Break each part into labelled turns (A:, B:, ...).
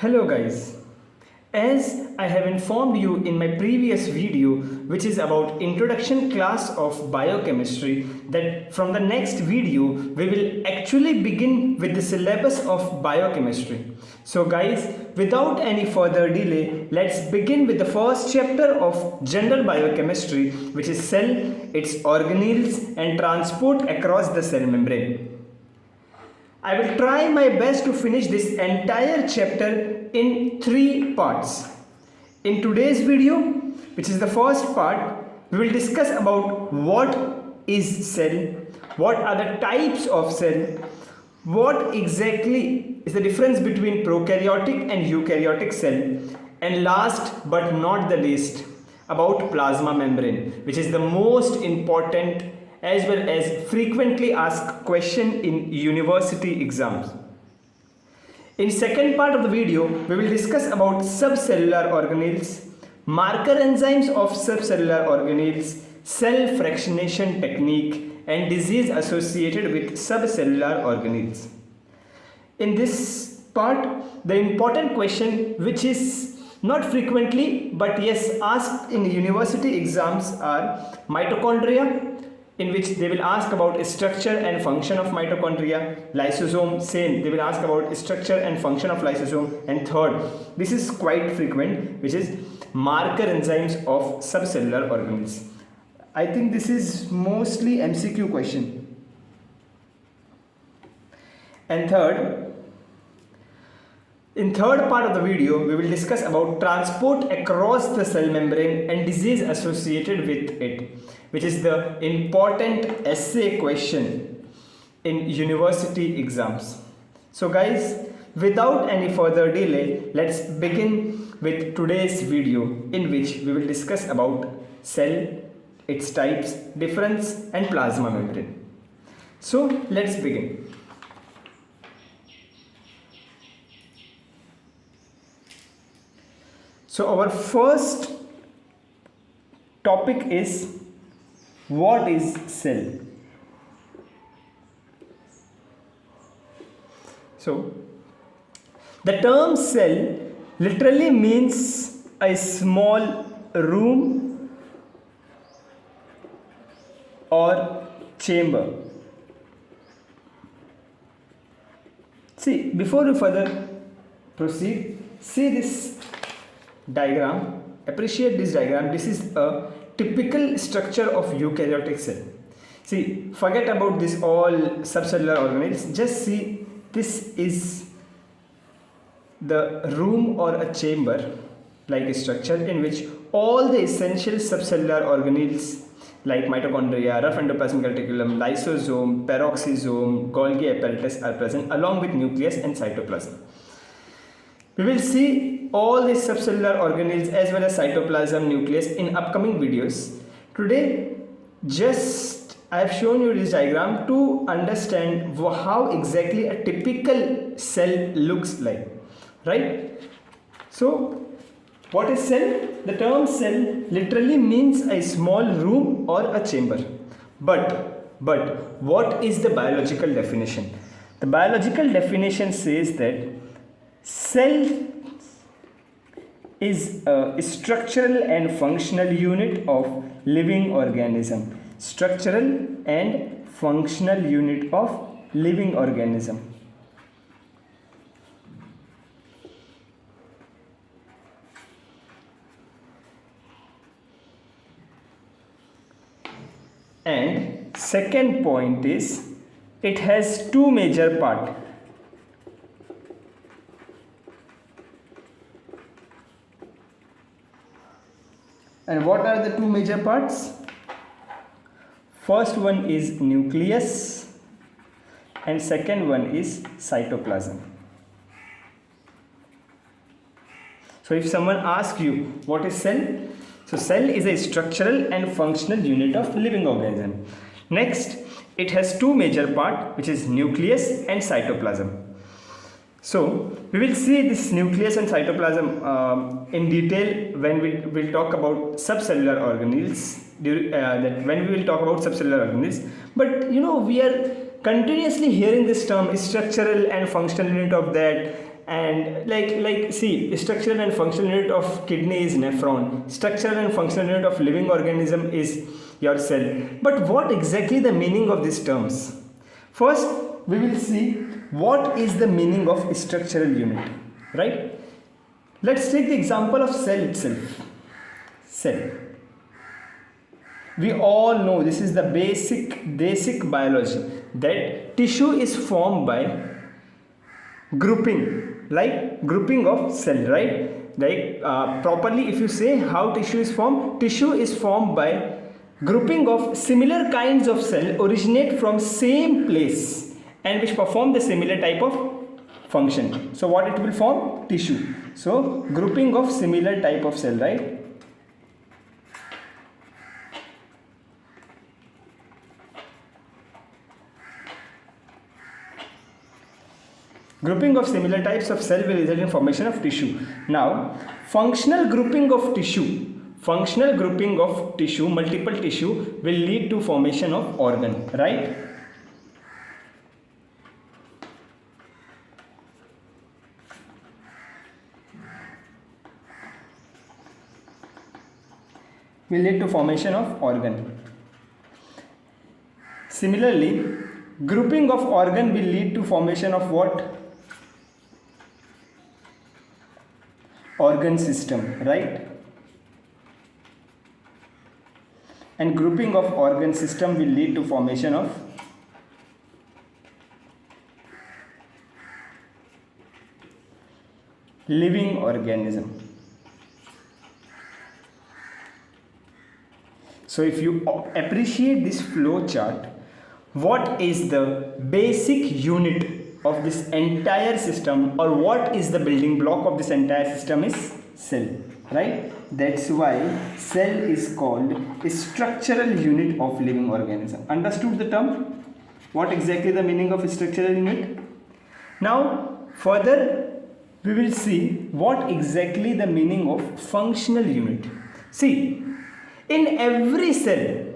A: Hello guys. As I have informed you in my previous video, which is about introduction class of biochemistry, that from the next video we will actually begin with the syllabus of biochemistry. So guys, without any further delay, let's begin with the first chapter of general biochemistry, which is cell, its organelles and transport across the cell membrane. I will try my best to finish this entire chapter in 3 parts. In today's video, which is the first part, we will discuss about what is cell, what are the types of cell, what exactly is the difference between prokaryotic and eukaryotic cell, and last but not the least, about plasma membrane, which is the most important as well as frequently asked question in university exams. In second part of the video, we will discuss about subcellular organelles, marker enzymes of subcellular organelles, cell fractionation technique, and disease associated with subcellular organelles. In this part, the important question which is not frequently but yes asked in university exams are mitochondria, in which they will ask about structure and function of mitochondria. Lysosome, same, they will ask about structure and function of lysosome. And third, this is quite frequent, which is marker enzymes of subcellular organelles. I think this is mostly MCQ question. And third, in third part of the video, we will discuss about transport across the cell membrane and disease associated with it, which is the important essay question in university exams. So guys, without any further delay, let's begin with today's video, in which we will discuss about cell, its types, difference and plasma membrane. So let's begin. So our first topic is what is cell? So the term cell literally means a small room or chamber. See, before we further proceed, see this diagram, appreciate this diagram. This is a typical structure of eukaryotic cell. See, forget about this all subcellular organelles, just see this is the room or a chamber like a structure in which all the essential subcellular organelles like mitochondria, rough endoplasmic reticulum, lysosome, peroxisome, Golgi apparatus are present along with nucleus and cytoplasm. We will see all these subcellular organelles as well as cytoplasm, nucleus in upcoming videos. Today, just I have shown you this diagram to understand how exactly a typical cell looks like, right? So, what is cell? The term cell literally means a small room or a chamber. But what is the biological definition? The biological definition says that cell is a structural and functional unit of living organism. Structural and functional unit of living organism. And second point is it has two major parts. And what are the two major parts? First one is nucleus and second one is cytoplasm. So if someone asks you what is cell? So cell is a structural and functional unit of living organism. Next, it has two major parts, which is nucleus and cytoplasm. So we will see this nucleus and cytoplasm in detail when we will talk about subcellular organelles. When we will talk about subcellular organelles, but you know we are continuously hearing this term structural and functional unit of that, and like see, structural and functional unit of kidney is nephron, structural and functional unit of living organism is your cell. But what exactly the meaning of these terms? First we will see what is the meaning of structural unit, right? Let's take the example of cell itself. Cell, we all know this is the basic biology, that tissue is formed by grouping of cell, right? Properly if you say how tissue is formed by grouping of similar kinds of cell originate from same place and which perform the similar type of function. So what it will form? Tissue. So grouping of similar type of cell, right? Grouping of similar types of cell will result in formation of tissue. Now, functional grouping of tissue, multiple tissue will lead to formation of organ, right? Will lead to formation of organ. Similarly, grouping of organ will lead to formation of what? Organ system, right? And grouping of organ system will lead to formation of living organism. So if you appreciate this flow chart, what is the basic unit of this entire system, or what is the building block of this entire system is cell, right? That's why cell is called a structural unit of living organism. Understood the term? What exactly the meaning of structural unit? Now further we will see what exactly the meaning of functional unit. See, in every cell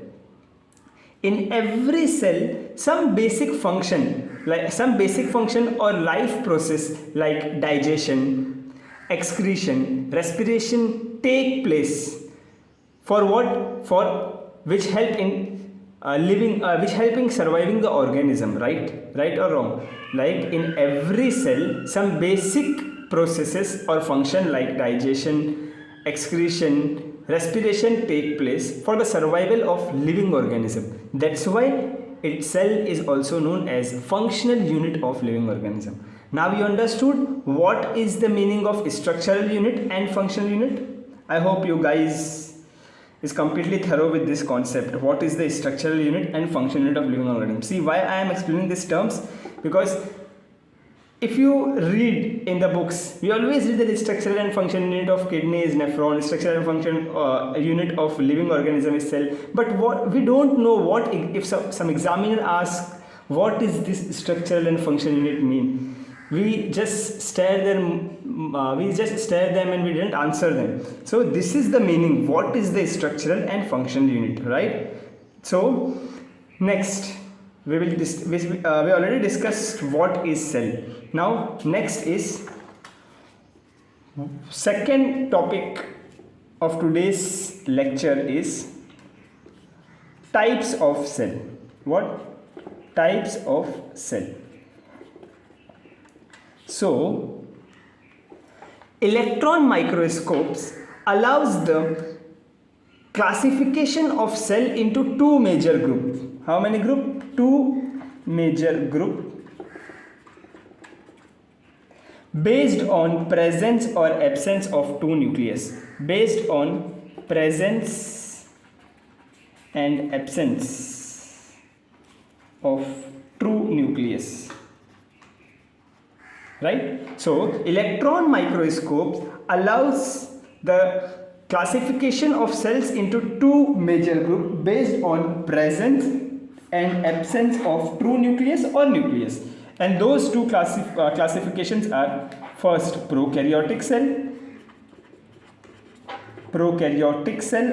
A: some basic function or life process like digestion, excretion, respiration take place. For what? For which help in which surviving the organism, right or wrong? Like in every cell some basic processes or function like digestion, excretion, respiration take place for the survival of living organism. That's why its cell is also known as functional unit of living organism. Now you understood what is the meaning of structural unit and functional unit. I hope you guys is completely thorough with this concept. What is the structural unit and functional unit of living organism? See why I am explaining these terms, because if you read in the books, we always read that the structural and functional unit of kidney is nephron, structural and function unit of living organism is cell. But what we don't know, what if some examiner asks what is this structural and functional unit mean, we just stare them and we didn't answer them. So this is the meaning. What is the structural and functional unit, right? So next we already discussed what is cell. Now next is second topic of today's lecture is types of cell. What? Types of cell. So electron microscopes allows the classification of cell into two major groups. How many group? Two major group based on presence or absence of two nucleus. Based on presence and absence of true nucleus, right? So electron microscopes allows the classification of cells into two major groups based on presence and absence of true nucleus or nucleus. And those two classifications are first prokaryotic cell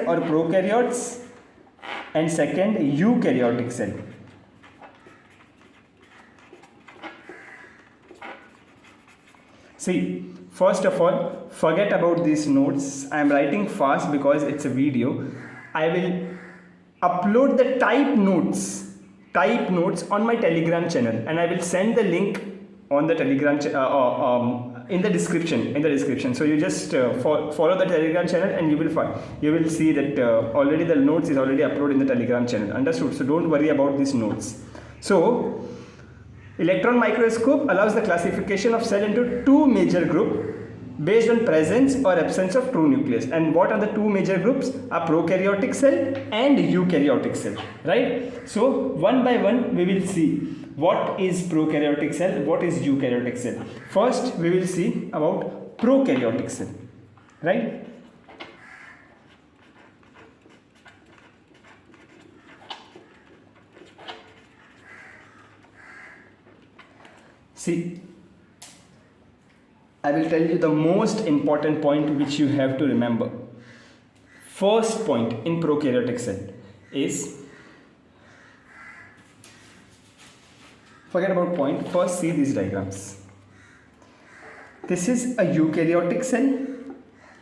A: or prokaryotes, and second eukaryotic cell. See, first of all, forget about these notes. I am writing fast because it's a video. I will upload the type notes on my Telegram channel, and I will send the link on the Telegram in the description. So you just follow the Telegram channel, and you will see that already the notes is already uploaded in the Telegram channel. Understood? So don't worry about these notes. So electron microscope allows the classification of cell into two major groups based on presence or absence of true nucleus. And what are the two major groups? A prokaryotic cell and eukaryotic cell, right? So one by one we will see what is prokaryotic cell, what is eukaryotic cell. First we will see about prokaryotic cell, right? See, I will tell you the most important point which you have to remember. First point in prokaryotic cell is, forget about point, first see these diagrams. This is a eukaryotic cell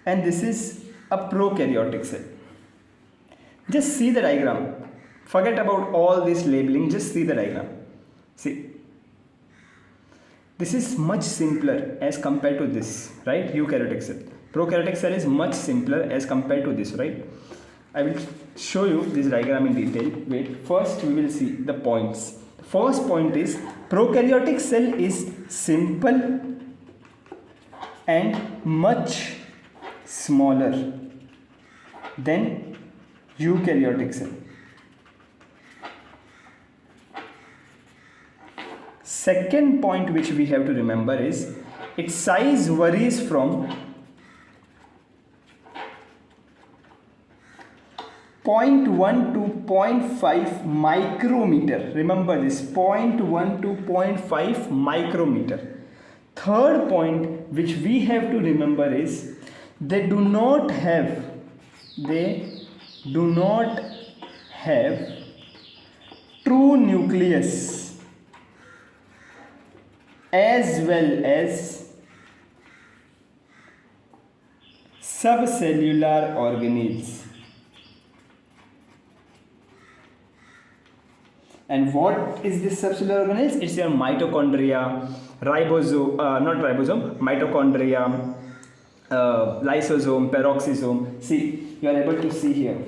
A: and this is a prokaryotic cell. Just see the diagram. Forget about all this labeling, just see the diagram. See, this is much simpler as compared to this, right? Eukaryotic cell. Prokaryotic cell is much simpler as compared to this, right? I will show you this diagram in detail. Wait, first we will see the points. The first point is prokaryotic cell is simple and much smaller than eukaryotic cell. Second point which we have to remember is its size varies from 0.1 to 0.5 micrometer. Remember this, 0.1 to 0.5 micrometer. Third point which we have to remember is they do not have true nucleus as well as subcellular organelles. And what is this subcellular organelles? It's your mitochondria, mitochondria, lysosome, peroxisome. See, you are able to see here.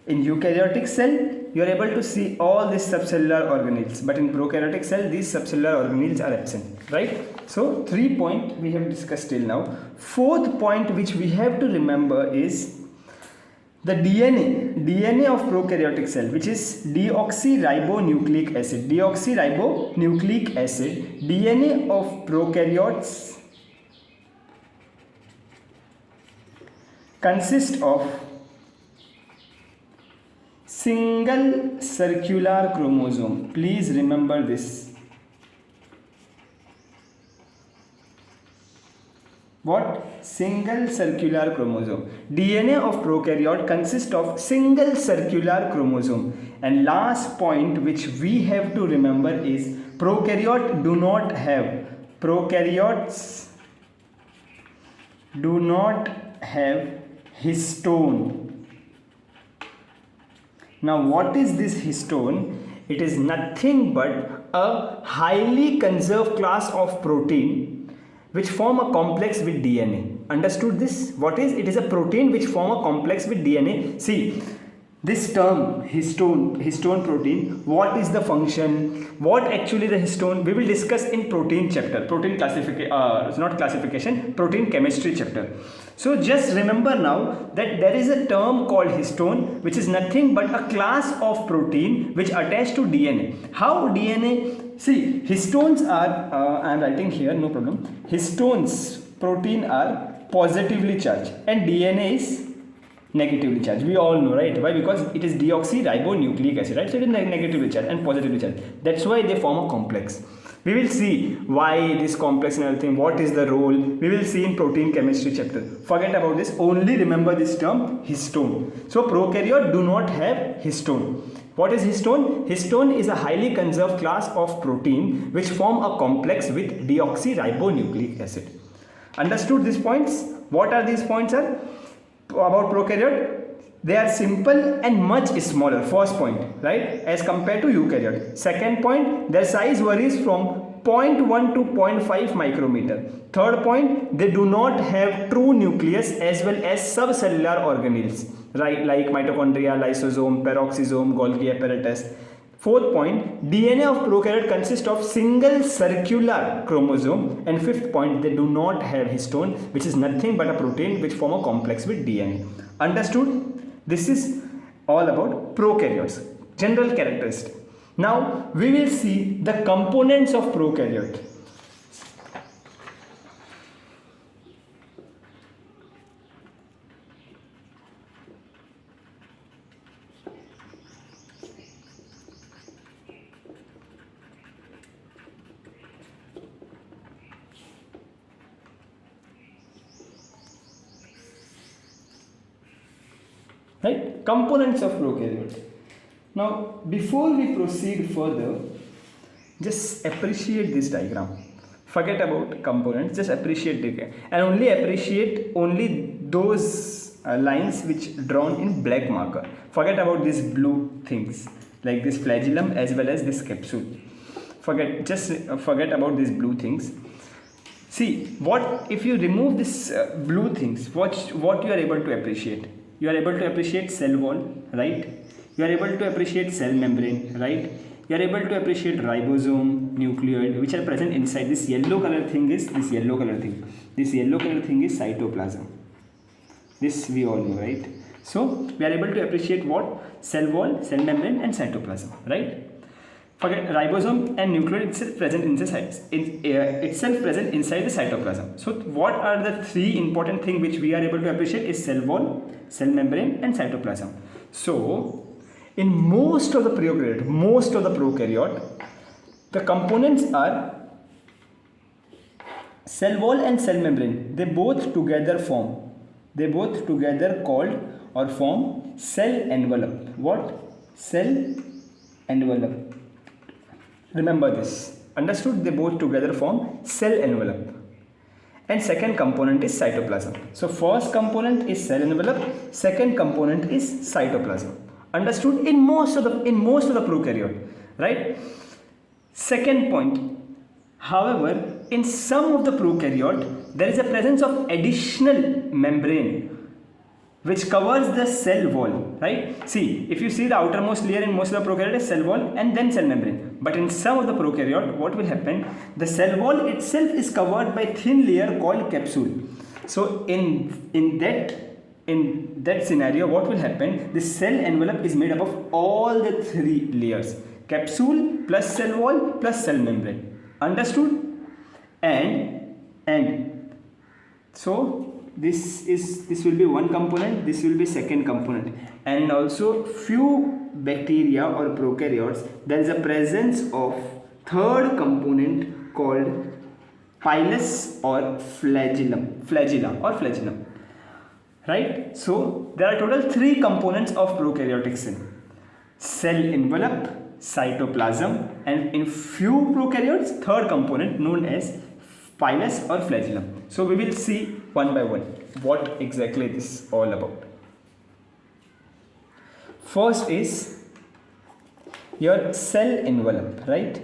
A: In eukaryotic cell, you are able to see all these subcellular organelles, but in prokaryotic cell, these subcellular organelles are absent, right? So, 3 points we have discussed till now. Fourth point which we have to remember is the DNA of prokaryotic cell, which is deoxyribonucleic acid. Deoxyribonucleic acid, DNA of prokaryotes consists of single circular chromosome. Please remember this. What? Single circular chromosome. DNA of prokaryote consists of single circular chromosome. And last point which we have to remember is prokaryotes do not have histone. Now what is this histone? It is nothing but a highly conserved class of protein which form a complex with DNA. Understood this? What is? It is a protein which form a complex with DNA. See, this term histone protein, what is the function? What actually the histone? We will discuss in protein chapter, protein chemistry chapter. So just remember now that there is a term called histone, which is nothing but a class of protein which attach to DNA. How DNA? See, histones are, I am writing here, no problem. Histones, protein are positively charged and DNA is negatively charged. We all know, right? Why? Because it is deoxyribonucleic acid, right? So it is negatively charged and positively charged. That's why they form a complex. We will see why this complex and everything, what is the role. We will see in protein chemistry chapter. Forget about this. Only remember this term histone. So prokaryote do not have histone. What is histone? Histone is a highly conserved class of protein which form a complex with deoxyribonucleic acid. Understood these points? What are these points, sir? About prokaryote? They are simple and much smaller. First point, right? As compared to eukaryote. Second point, their size varies from 0.1 to 0.5 micrometer. Third point, they do not have true nucleus as well as subcellular organelles, right? Like mitochondria, lysosome, peroxisome, Golgi apparatus. Fourth point, DNA of prokaryote consists of single circular chromosome. And fifth point, they do not have histone, which is nothing but a protein which form a complex with DNA. Understood? This is all about prokaryotes, general characteristics. Now we will see the components of prokaryote. Right? Components of prokaryote. Now, before we proceed further, just appreciate this diagram. Forget about components, just appreciate it. And only appreciate those lines which drawn in black marker. Forget about these blue things, like this flagellum as well as this capsule. Forget about these blue things. See, what if you remove this blue things, what you are able to appreciate? You are able to appreciate cell wall, right? You are able to appreciate cell membrane, right? You are able to appreciate ribosome, nucleoid, which are present inside. This yellow color thing is this yellow color thing. This yellow color thing is cytoplasm. This we all know, right? So we are able to appreciate what? Cell wall, cell membrane, and cytoplasm, right? Forget ribosome and nucleoid itself present inside the cytoplasm. So what are the three important things which we are able to appreciate is cell wall, cell membrane, and cytoplasm. So in most of the prokaryote, the components are cell wall and cell membrane. They both together form cell envelope. What? Cell envelope. Remember this. Understood? They both together form cell envelope. And second component is cytoplasm. So first component is cell envelope, second component is cytoplasm. Understood? In most of the prokaryote, right? Second point, however, in some of the prokaryote there is a presence of additional membrane which covers the cell wall, right? See, if you see the outermost layer in most of the prokaryote is cell wall and then cell membrane. But in some of the prokaryote, what will happen? The cell wall itself is covered by thin layer called capsule. So in that scenario, what will happen? The cell envelope is made up of all the three layers: capsule plus cell wall plus cell membrane. Understood? And so this will be one component, this will be second component. And also few bacteria or prokaryotes, there is a presence of third component called pilus or flagella, right? So there are total three components of prokaryotic cell: cell envelope, cytoplasm, and in few prokaryotes third component known as pilus or flagellum. So we will see one by one what exactly this is all about. First is your cell envelope, right?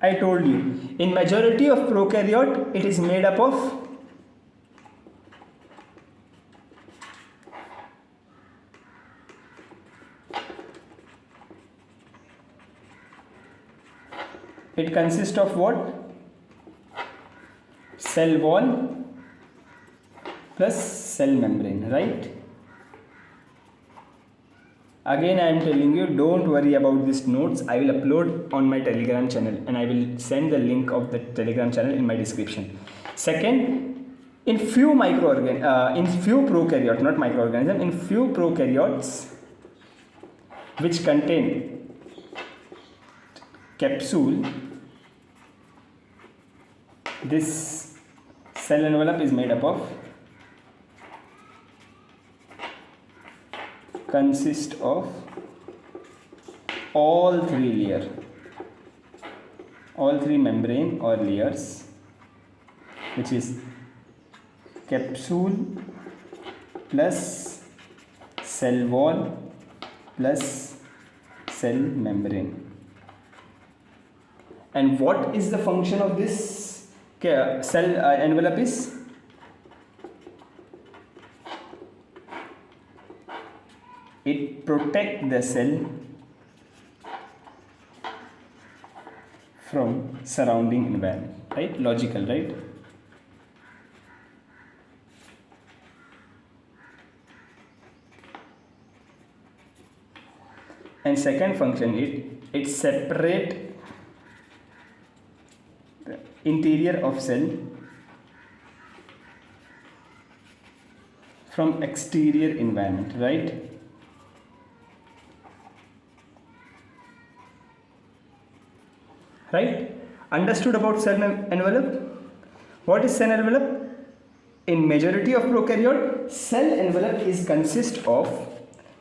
A: I told you, in majority of prokaryote it is made up of it consists of what? Cell wall plus cell membrane, right? Again, I am telling you, don't worry about these notes. I will upload on my Telegram channel and I will send the link of the Telegram channel in my description. Second, in few prokaryotes which contain capsule, this cell envelope is made up of consist of all three membrane or layers, which is capsule plus cell wall plus cell membrane. And what is the function of this cell envelope is? It protects the cell from surrounding environment, right? Logical, right? And second function, it separate the interior of cell from exterior environment, right? Right? Understood about cell envelope? What is cell envelope? In majority of prokaryote, cell envelope is consist of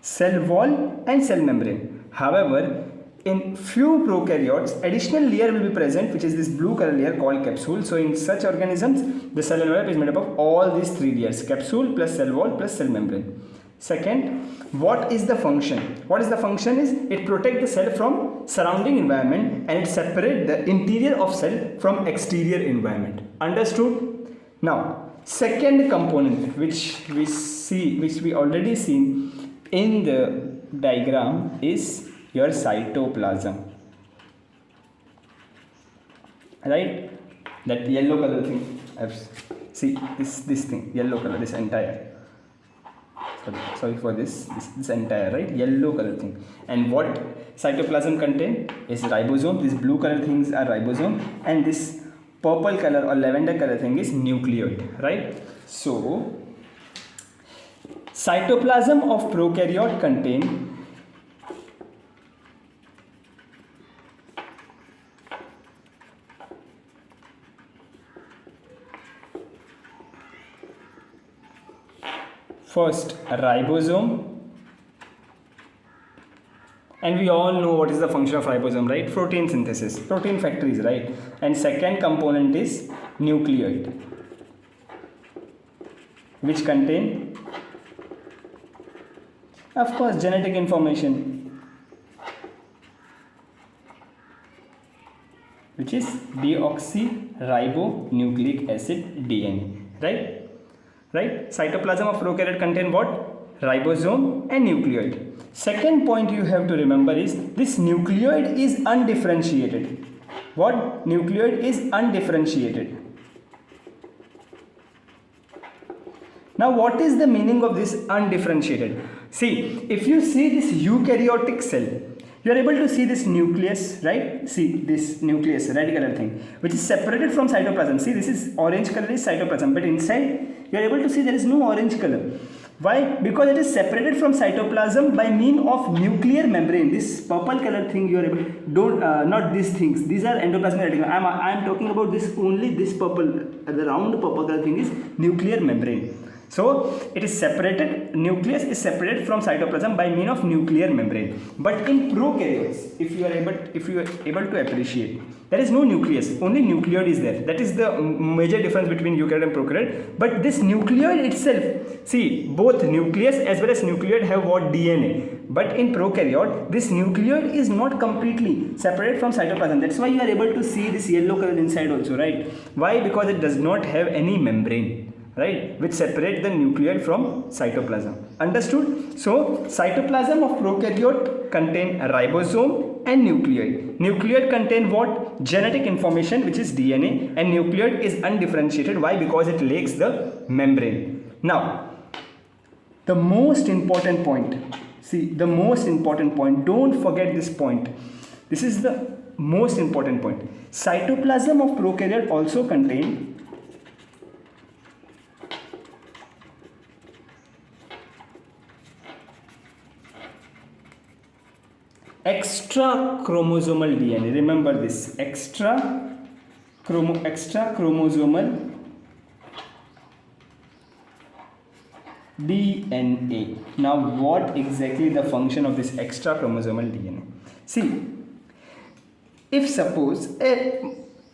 A: cell wall and cell membrane. However, in few prokaryotes, additional layer will be present, which is this blue color layer called capsule. So in such organisms, the cell envelope is made up of all these three layers: capsule plus cell wall plus cell membrane. Second, what is the function? What is the function is it protects the cell from surrounding environment and it separates the interior of cell from exterior environment. Understood? Now, second component which we already seen in the diagram is your cytoplasm, right? That yellow color thing. See this thing, yellow color, this entire. Sorry for this entire, right? Yellow color thing. And what cytoplasm contain is ribosome. These blue color things are ribosome, and this purple color or lavender color thing is nucleoid, right? So cytoplasm of prokaryote contain first a ribosome, and we all know what is the function of ribosome, right? Protein synthesis, protein factories, right? And second component is nucleoid, which contain, of course, genetic information, which is deoxyribonucleic acid, DNA, right? Right? Cytoplasm of prokaryote contain what? Ribosome and nucleoid. Second point you have to remember is this nucleoid is undifferentiated. What? Nucleoid is undifferentiated. Now what is the meaning of this undifferentiated? See, if you see this eukaryotic cell, you are able to see this nucleus, right? See this nucleus, red color thing, which is separated from cytoplasm. See, this is orange color is cytoplasm, but inside you are able to see there is no orange color. Why? Because it is separated from cytoplasm by mean of nuclear membrane. This purple color thing you are able, not these things. These are endoplasmic reticulum. I am talking about this only. This purple, the round purple color thing is nuclear membrane. So it is separated, nucleus is separated from cytoplasm by mean of nuclear membrane. But in prokaryotes, if you are able to appreciate, there is no nucleus, only nucleoid is there. That is the major difference between eukaryote and prokaryote. But this nucleoid itself, see, both nucleus as well as nucleoid have what? DNA. But in prokaryote, this nucleoid is not completely separated from cytoplasm. That's why you are able to see this yellow color inside also, right? Why? Because it does not have any membrane, right, which separate the nucleoid from cytoplasm. Understood? So cytoplasm of prokaryote contain a ribosome and nucleoid. Nucleoid contain what? Genetic information, which is DNA, and nucleoid is undifferentiated. Why? Because it lacks the membrane. Now the most important point, see, the most important point, don't forget this point. This is the most important point. Cytoplasm of prokaryote also contain extra chromosomal DNA. Remember this, extra chromosomal DNA. Now, what exactly the function of this extra chromosomal DNA? See, if suppose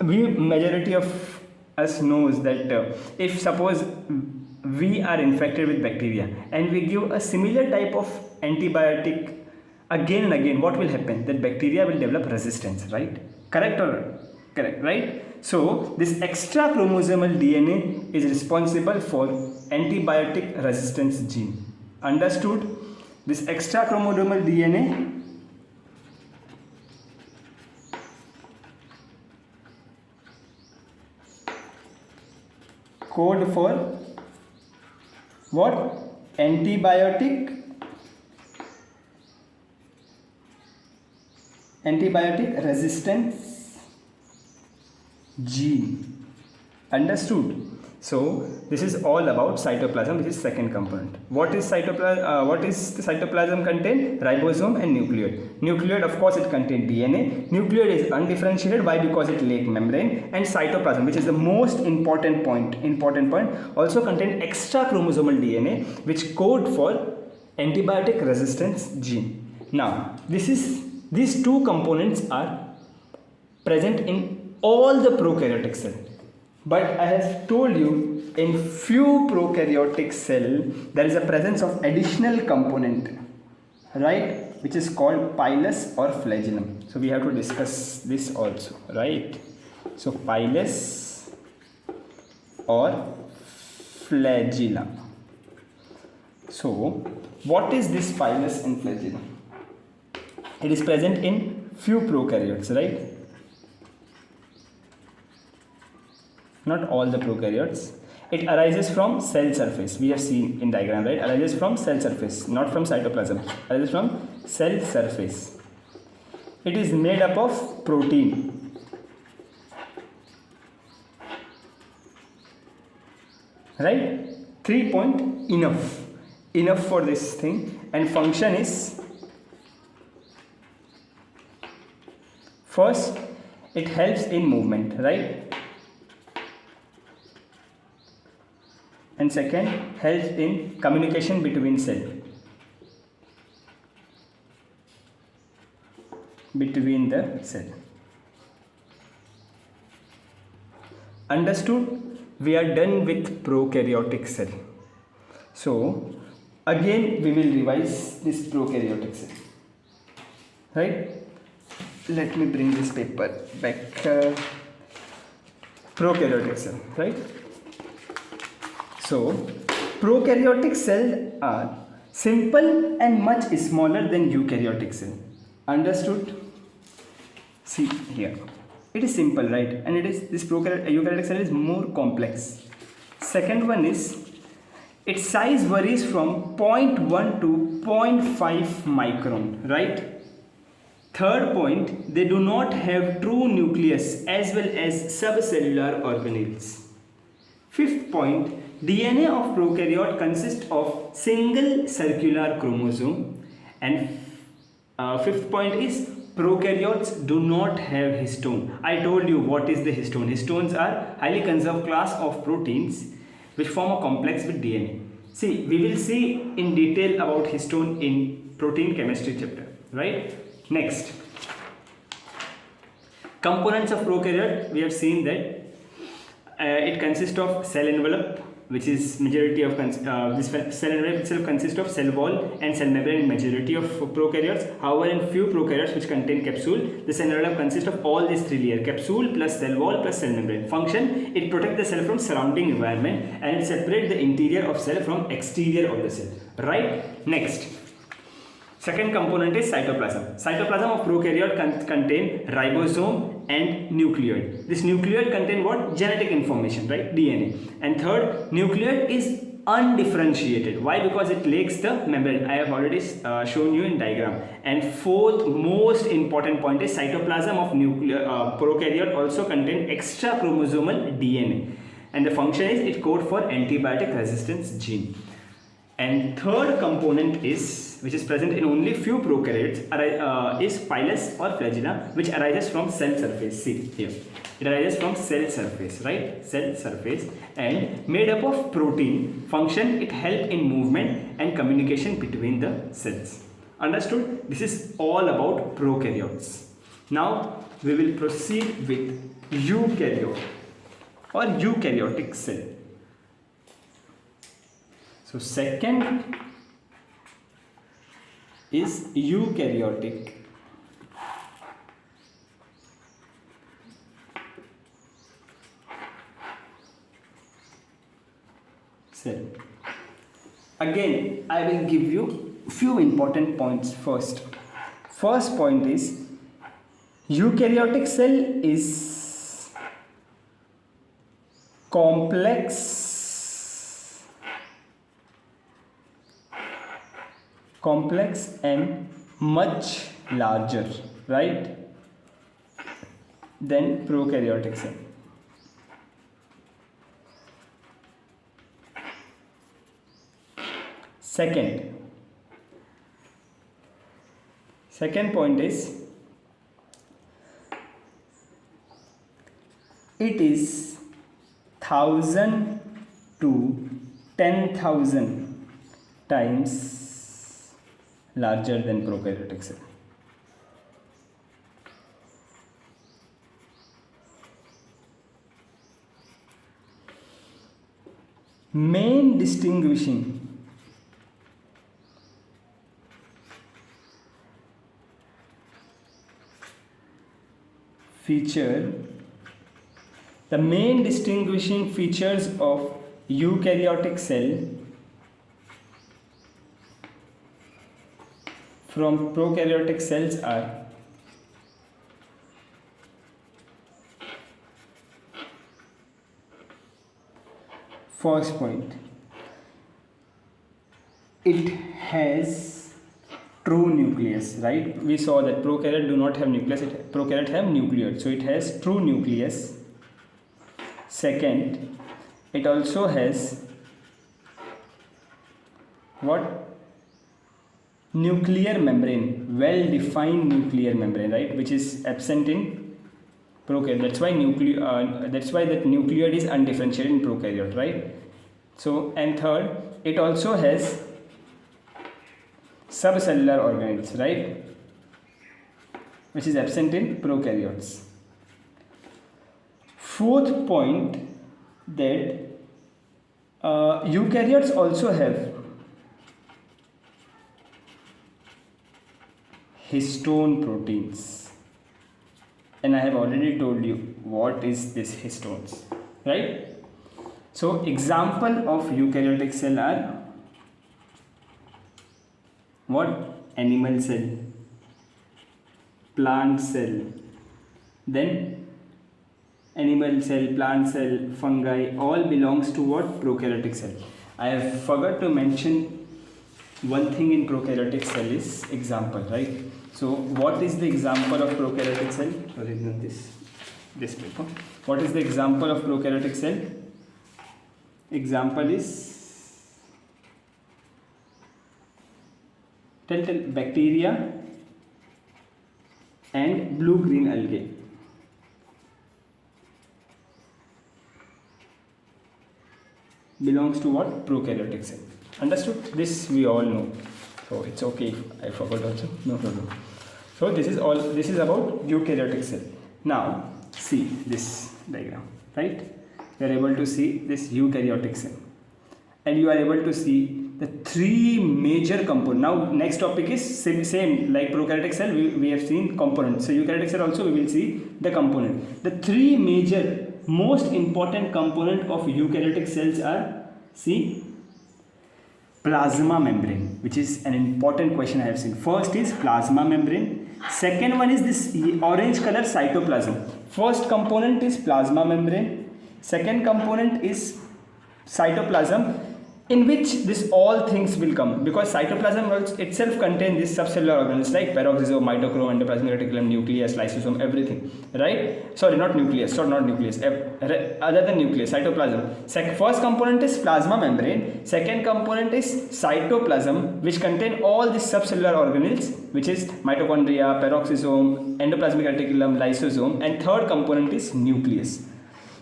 A: we majority of us knows that if suppose we are infected with bacteria and we give a similar type of antibiotic again and again, what will happen? That bacteria will develop resistance, right? Correct or correct, right? So this extra chromosomal DNA is responsible for antibiotic resistance gene. Understood? This extra chromosomal DNA code for what? Antibiotic resistance gene. Understood? So this is all about cytoplasm, which is second component. What is cytoplasm? What is the cytoplasm contain? Ribosome and nucleoid. Nucleoid, of course, it contains DNA. Nucleoid is undifferentiated. Why? Because it lacks membrane. And cytoplasm, which is the most important point, also contain extra chromosomal DNA, which code for antibiotic resistance gene. Now, these two components are present in all the prokaryotic cell. But I have told you in few prokaryotic cell there is a presence of additional component, right, which is called pilus or flagellum. So we have to discuss this also, right? So pilus or flagellum. So what is this pilus and flagellum? It is present in few prokaryotes, right? Not all the prokaryotes. It arises from cell surface. We have seen in diagram, right? Arises from cell surface, not from cytoplasm. Arises from cell surface. It is made up of protein. Right? 3 point enough for this thing. And function is, first, it helps in movement, right? And second, helps in communication between cell. Between the cell. Understood? We are done with prokaryotic cell. So, again we will revise this prokaryotic cell. Right? Let me bring this paper back. Prokaryotic cell, right? So, prokaryotic cells are simple and much smaller than eukaryotic cell. Understood? See here. It is simple, right? And this eukaryotic cell is more complex. Second one is, its size varies from 0.1 to 0.5 micron, right? Third point, they do not have true nucleus as well as subcellular organelles. Fifth point, DNA of prokaryote consists of single circular chromosome. And fifth point is, prokaryotes do not have histone. I told you what is the histone. Histones are highly conserved class of proteins which form a complex with DNA. See, we will see in detail about histone in protein chemistry chapter, right? Next, components of prokaryote. We have seen that it consists of cell envelope, which is majority of this cell envelope itself consists of cell wall and cell membrane in majority of prokaryotes. However, in few prokaryotes which contain capsule, the cell envelope consists of all these three layers: capsule plus cell wall plus cell membrane. Function: it protects the cell from surrounding environment and it separates the interior of cell from exterior of the cell. Right? Next. Second component is cytoplasm. Cytoplasm of prokaryote contain ribosome and nucleoid. This nucleoid contain what? Genetic information, right? DNA. And third, nucleoid is undifferentiated. Why? Because it lacks the membrane. I have already shown you in diagram. And fourth most important point is cytoplasm of prokaryote also contain extra chromosomal DNA. And the function is, it code for antibiotic resistance gene. And third component is, which is present in only few prokaryotes, is pilus or flagella, which arises from cell surface. See here, it arises from cell surface, right? Cell surface, and made up of protein. Function, it help in movement and communication between the cells. Understood? This is all about prokaryotes. Now we will proceed with eukaryote or eukaryotic cell. So second is eukaryotic cell. Again, I will give you few important points first. First point is eukaryotic cell is complex and much larger, right, than prokaryotic cell. Second point is it is 1000 to 10,000 times larger than prokaryotic cell. Main distinguishing feature, the main distinguishing features of eukaryotic cell from prokaryotic cells are first point, it has true nucleus, right? We saw that prokaryote do not have nucleus, prokaryote have nucleus, so it has true nucleus. Second, it also has what? Nuclear membrane, well defined nuclear membrane, right, which is absent in prokaryote. That's why that nucleoid is undifferentiated in prokaryote, right? So, and third, it also has subcellular organelles, right, which is absent in prokaryotes. Fourth point, that eukaryotes also have histone proteins, and I have already told you what is this histones, right? So example of eukaryotic cell are what? Animal cell, plant cell, then animal cell, plant cell, fungi, all belongs to what? Prokaryotic cell. I have forgot to mention one thing in prokaryotic cell is example, right? So what is the example of prokaryotic cell? Sorry, not this paper. What is the example of prokaryotic cell? Example is tell bacteria and blue-green algae. Belongs to what? Prokaryotic cell. Understood? This we all know. So it's okay if I forgot also. No problem. So this is about eukaryotic cell. Now see this diagram, right? You are able to see this eukaryotic cell, and you are able to see the three major components. Now next topic is same like prokaryotic cell. We have seen components. So eukaryotic cell also we will see the component. The three major most important component of eukaryotic cells are, see, plasma membrane, which is an important question I have seen. First is plasma membrane. Second one is this orange color cytoplasm. First component is plasma membrane. Second component is cytoplasm. in which this all things will come, because cytoplasm itself contains these subcellular organelles like peroxisome, mitochondria, endoplasmic reticulum, nucleus, lysosome, everything, right? Sorry, not nucleus, other than nucleus, cytoplasm. First component is plasma membrane, second component is cytoplasm, which contain all these subcellular organelles, which is mitochondria, peroxisome, endoplasmic reticulum, lysosome, and third component is nucleus.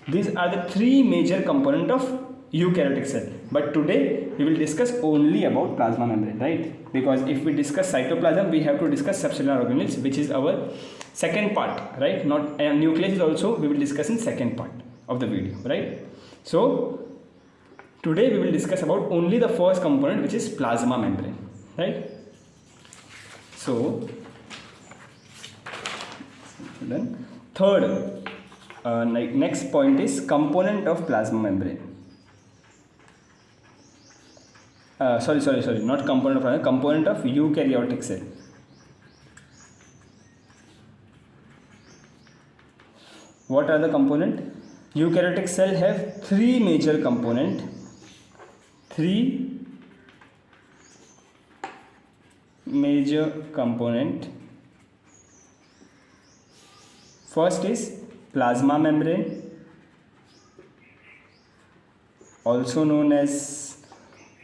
A: These are the three major components of eukaryotic cell, but today we will discuss only about plasma membrane, right? Because if we discuss cytoplasm, we have to discuss subcellular organelles, which is our second part, right? Not nucleus is also we will discuss in second part of the video, right? So today we will discuss about only the first component, which is plasma membrane, right? So then third next point is component of plasma membrane. Sorry, not component of component of eukaryotic cell. What are the component? Eukaryotic cell have three major component. First is plasma membrane, also known as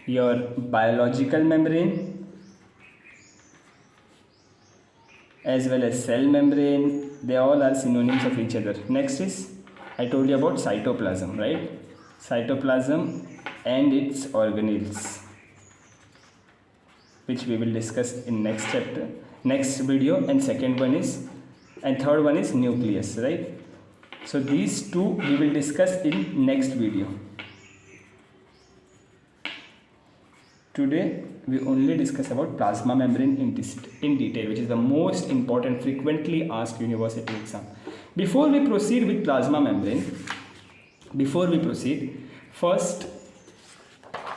A: your biological membrane, as well as cell membrane. They all are synonyms of each other. Next is, I told you about cytoplasm, right? Cytoplasm and its organelles, which we will discuss in next chapter, next video, and third one is nucleus, right? So these two we will discuss in next video. Today we only discuss about plasma membrane in detail, which is the most important, frequently asked university exam. Before we proceed with plasma membrane, first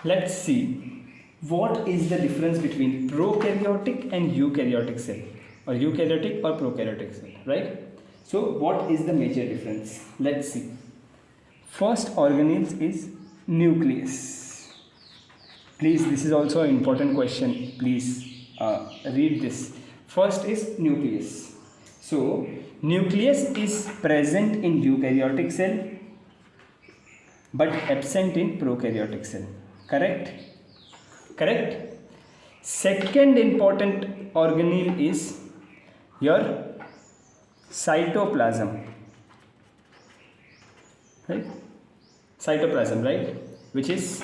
A: let's see what is the difference between prokaryotic and eukaryotic cell, or eukaryotic or prokaryotic cell, right? So what is the major difference? Let's see. First organelle is nucleus. Please, this is also an important question. Please read this. First is nucleus. So nucleus is present in eukaryotic cell but absent in prokaryotic cell. Correct? Second important organelle is your cytoplasm. Right? Cytoplasm, right? Which is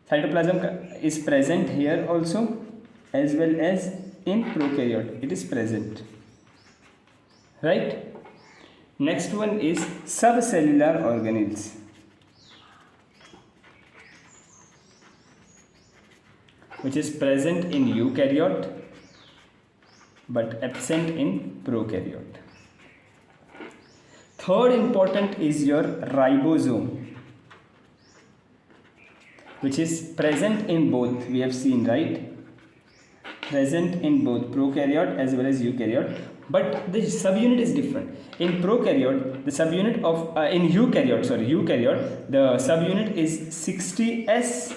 A: cytoplasm is present here also, as well as in prokaryote it is present, right? Next one is subcellular organelles, which is present in eukaryote but absent in prokaryote. Third important is your ribosome, which is present in both. We have seen, right? Present in both prokaryote as well as eukaryote, but the subunit is different. In prokaryote, the subunit of eukaryote, the subunit is 60S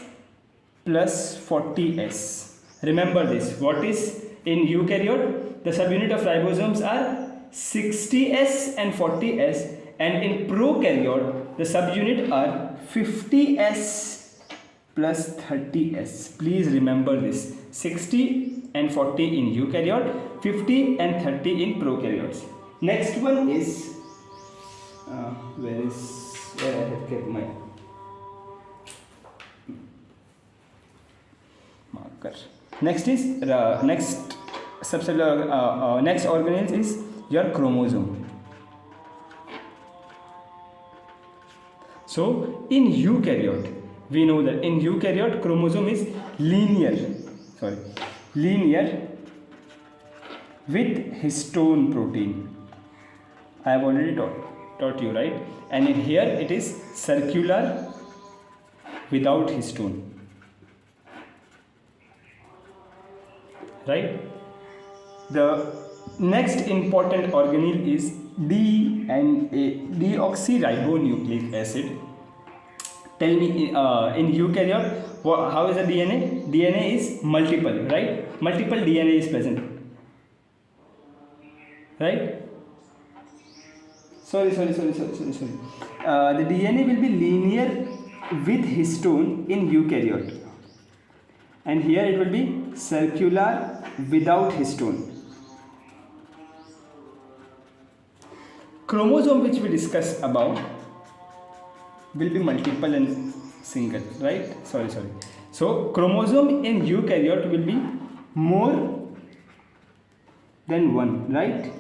A: plus 40S. Remember this. What is in eukaryote? The subunit of ribosomes are 60S and 40S, and in prokaryote the subunit are 50S plus 30S. Please remember this. 60 and 40 in eukaryote, 50 and 30 in prokaryotes. Next one is where I have kept my marker. Next is next subcellular next organelle is your chromosome. So in eukaryote, we know that in eukaryote chromosome is linear with histone protein. I have already taught you, right? And in here it is circular without histone, right? The next important organelle is DNA, deoxyribonucleic acid. Tell me, in eukaryote, How is the DNA? DNA is multiple, right? Multiple DNA is present, right? Sorry. The DNA will be linear with histone in eukaryote, and here it will be circular without histone. Chromosome, which we discussed about, will be multiple and single, right? Sorry. So chromosome in eukaryote will be more than one, right?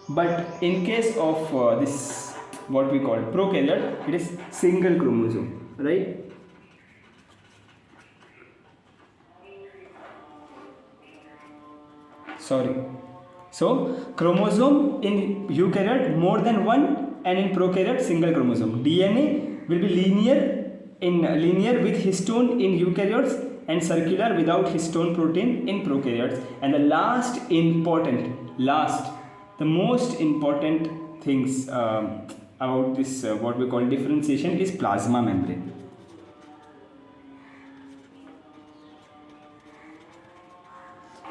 A: But in case of this, what we call prokaryote, it is single chromosome, right? Sorry. So chromosome in eukaryote more than one, and in prokaryote single chromosome. DNA will be linear with histone in eukaryotes and circular without histone protein in prokaryotes. And the the most important things about this what we call differentiation is plasma membrane.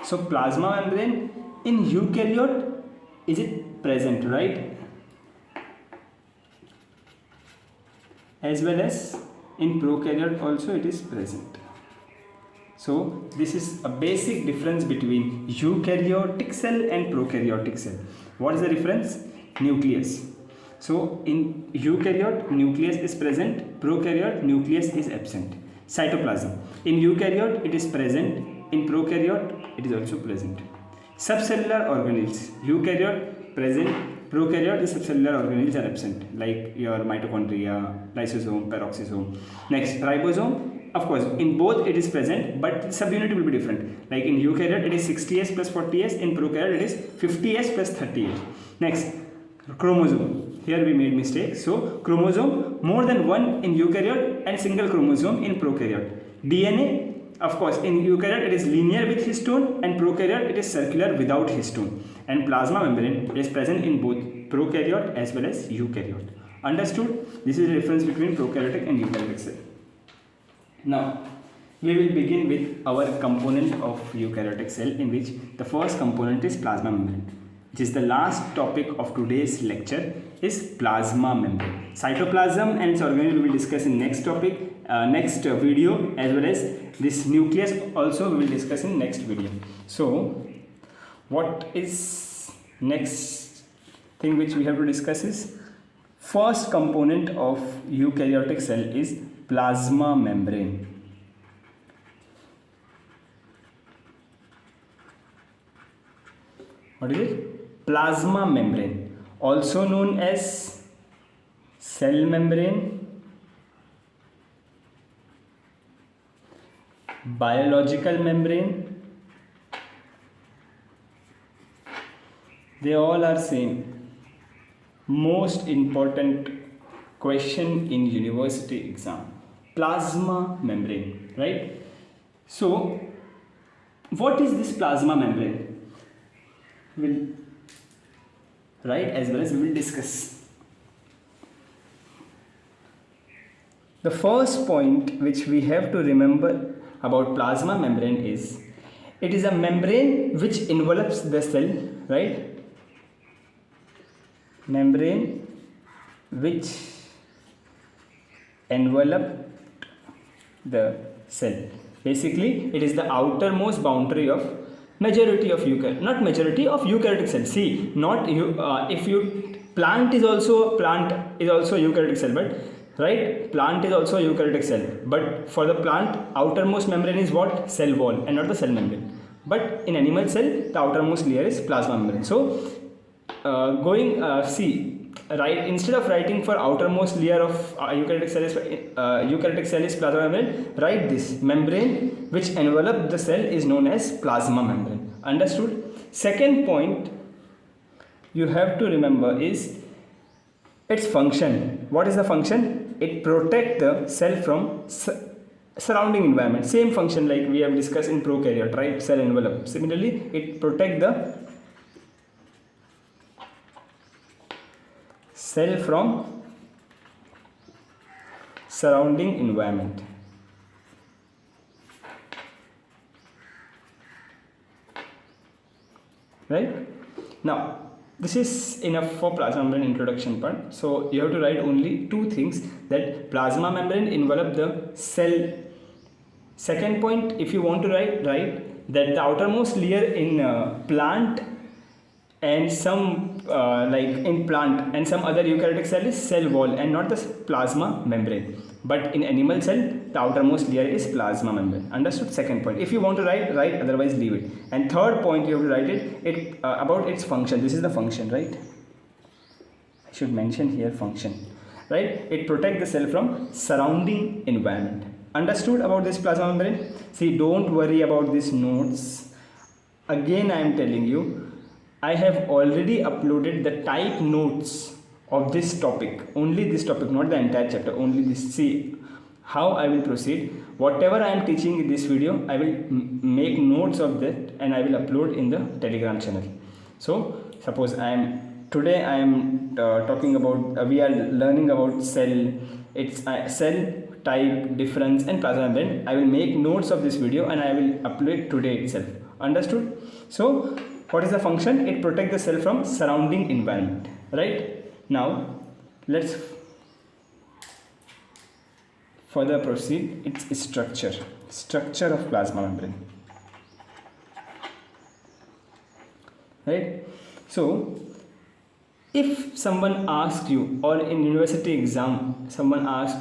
A: So plasma membrane in eukaryote, is it present, right? As well as in prokaryote also it is present. So this is a basic difference between eukaryotic cell and prokaryotic cell. What is the difference? Nucleus. So in eukaryote nucleus is present, prokaryote nucleus is absent. Cytoplasm. In eukaryote it is present, in prokaryote it is also present. Subcellular organelles. Eukaryote present, prokaryote the subcellular organelles are absent, like your mitochondria, lysosome, peroxisome. Next, ribosome. Of course, in both it is present, but the subunit will be different. Like in eukaryote it is 60S plus 40S, in prokaryote it is 50S plus 30S. Next, chromosome. Here we made mistake. So chromosome more than one in eukaryote and single chromosome in prokaryote. DNA, of course, in eukaryote it is linear with histone, and prokaryote it is circular without histone. And plasma membrane is present in both prokaryote as well as eukaryote. Understood? This is the difference between prokaryotic and eukaryotic cell. Now, we will begin with our component of eukaryotic cell, in which the first component is plasma membrane, which is the last topic of today's lecture, is plasma membrane. Cytoplasm and its organelle we will discuss in next topic, next video, as well as this nucleus also we will discuss in next video. So, what is next thing which we have to discuss is first component of eukaryotic cell is plasma membrane. What is it? Plasma membrane, also known as cell membrane, biological membrane. They all are same. Most important question in university exam. Plasma membrane, right? So, what is this plasma membrane? As well as we will discuss. The first point which we have to remember about plasma membrane is it is a membrane which envelops the cell, right? Membrane which envelop the cell. Basically, it is the outermost boundary of majority of eukaryotic cells. See, not if you plant is also eukaryotic cell, but right, plant is also eukaryotic cell, but for the plant outermost membrane is what? Cell wall and not the cell membrane. But in animal cell the outermost layer is plasma membrane. So instead of writing for outermost layer of eukaryotic cell is plasma membrane, write this: membrane which envelop the cell is known as plasma membrane. Understood? Second point you have to remember is its function. What is the function? It protects the cell from surrounding environment. Same function like we have discussed in prokaryote, right? Cell envelope. Similarly, it protects the cell from surrounding environment. right? Now, this is enough for plasma membrane introduction part. So you have to write only two things, that plasma membrane envelop the cell. Second point, if you want to write that the outermost layer in plant and some like in plant and some other eukaryotic cell is cell wall and not the plasma membrane, but in animal cell the outermost layer is plasma membrane. Understood? Second point. If you want to write, otherwise leave it. And third point, you have to write it about its function. This is the function, right? I should mention here function, right? It protects the cell from surrounding environment. Understood about this plasma membrane? See, don't worry about these notes. Again, I am telling you, I have already uploaded the type notes of this topic, only this topic, not the entire chapter, only this. See how I will proceed. Whatever I am teaching in this video, I will make notes of that and I will upload in the Telegram channel. So suppose today I am talking about, we are learning about cell, its cell type, difference and plasma membrane. I will make notes of this video and I will upload today itself. Understood? So what is the function? It protects the cell from surrounding environment, right? Now let's further proceed. Its structure of plasma membrane, right? So if someone asks you, or in university exam someone asks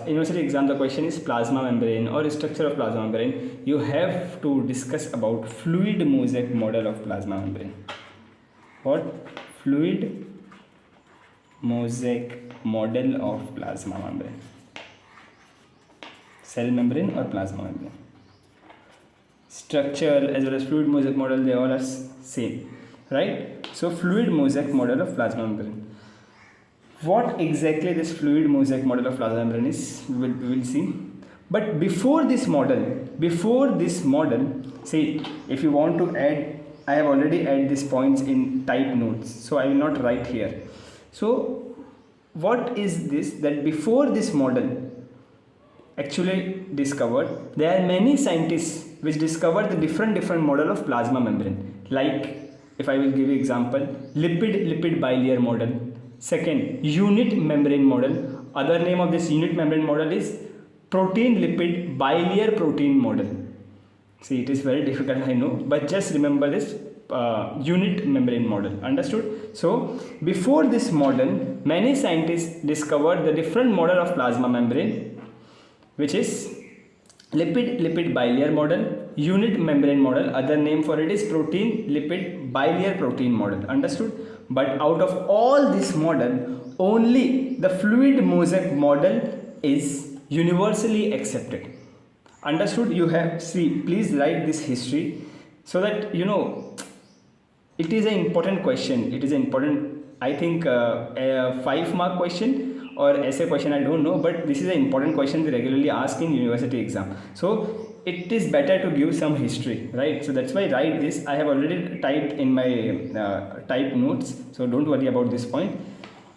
A: university exam, the question is plasma membrane or structure of plasma membrane, you have to discuss about fluid mosaic model of plasma membrane. What? Fluid mosaic model of plasma membrane. Cell membrane or plasma membrane. Structure as well as fluid mosaic model, they all are same, right? So fluid mosaic model of plasma membrane. What exactly this fluid mosaic model of plasma membrane is, we will see. But before this model, see, if you want to add, I have already added these points in type notes, so I will not write here. So what is this? That before this model actually discovered, there are many scientists which discovered the different model of plasma membrane. Like, if I will give you example, lipid bilayer model. Second, unit membrane model. Other name of this unit membrane model is protein lipid bilayer protein model. See, it is very difficult, I know, but just remember this unit membrane model. Understood? So before this model, many scientists discovered the different model of plasma membrane, which is lipid bilayer model, unit membrane model. Other name for it is protein lipid bilayer protein model. Understood? But out of all this model, only the fluid mosaic model is universally accepted. Understood? You have, see, please write this history so that you know it is an important question. It is an important, I think, a 5-mark question or essay question, I don't know, but this is an important question they regularly ask in university exam. So it is better to give some history, right? So that's why I write this. I have already typed in my type notes, so don't worry about this point.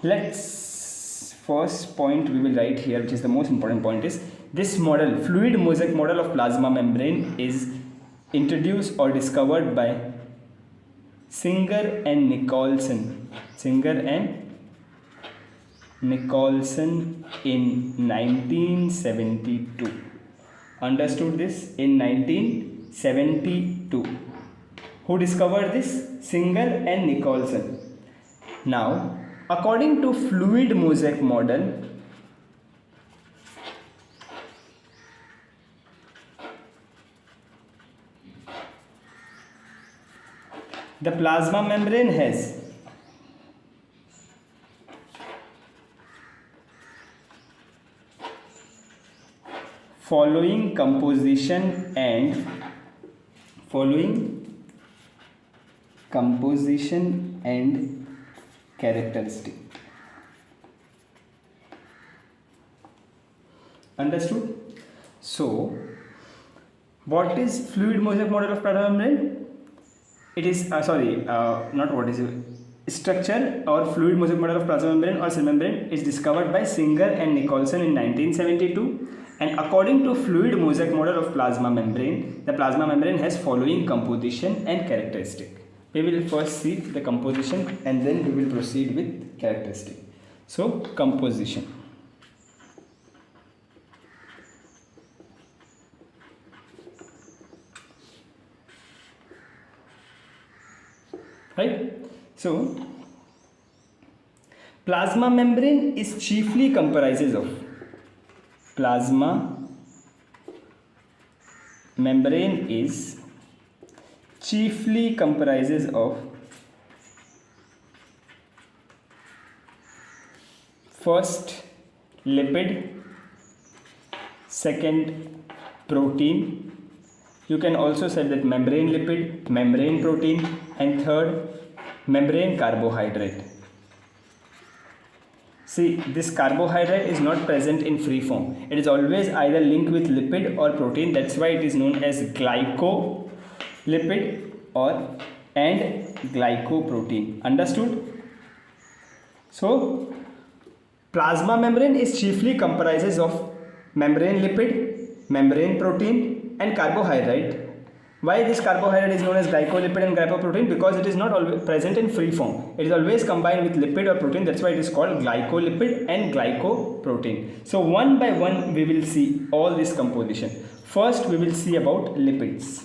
A: Let's, first point we will write here, which is the most important point, is this model, fluid mosaic model of plasma membrane, is introduced or discovered by Singer and Nicholson. Singer and Nicholson in 1972. Understood this? In 1972. Who discovered this? Singer and Nicholson. Now, according to fluid mosaic model, the plasma membrane has following composition and characteristic. Understood? So, what is fluid mosaic model of plasma membrane? It is structure or fluid mosaic model of plasma membrane or cell membrane is discovered by Singer and Nicholson in 1972, and according to fluid mosaic model of plasma membrane, the plasma membrane has following composition and characteristic. We will first see the composition and then we will proceed with characteristic. So composition. Right? So plasma membrane is chiefly comprises of plasma membrane is chiefly comprises of first lipid, second protein. You can also say that membrane lipid, membrane protein, and third membrane carbohydrate. See, this carbohydrate is not present in free form. It is always either linked with lipid or protein. That's why it is known as glycolipid and glycoprotein. Understood? So, plasma membrane is chiefly comprises of membrane lipid, membrane protein, and carbohydrate. Why this carbohydrate is known as glycolipid and glycoprotein? Because it is not always present in free form. It is always combined with lipid or protein. That's why it is called glycolipid and glycoprotein. So one by one we will see all this composition. First we will see about lipids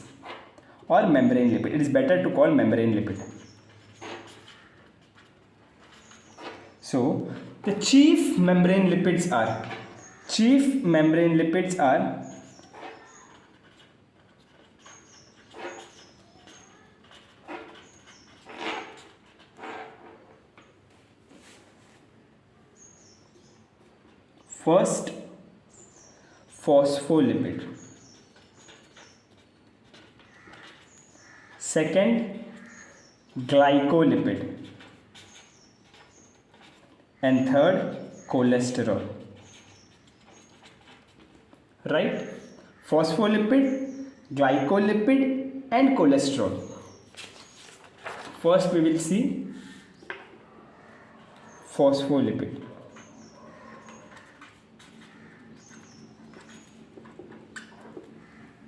A: or membrane lipid. It is better to call membrane lipid. So the chief membrane lipids are first, phospholipid. Second, glycolipid. And third, cholesterol. Right? Phospholipid, glycolipid, and cholesterol. First we will see phospholipid.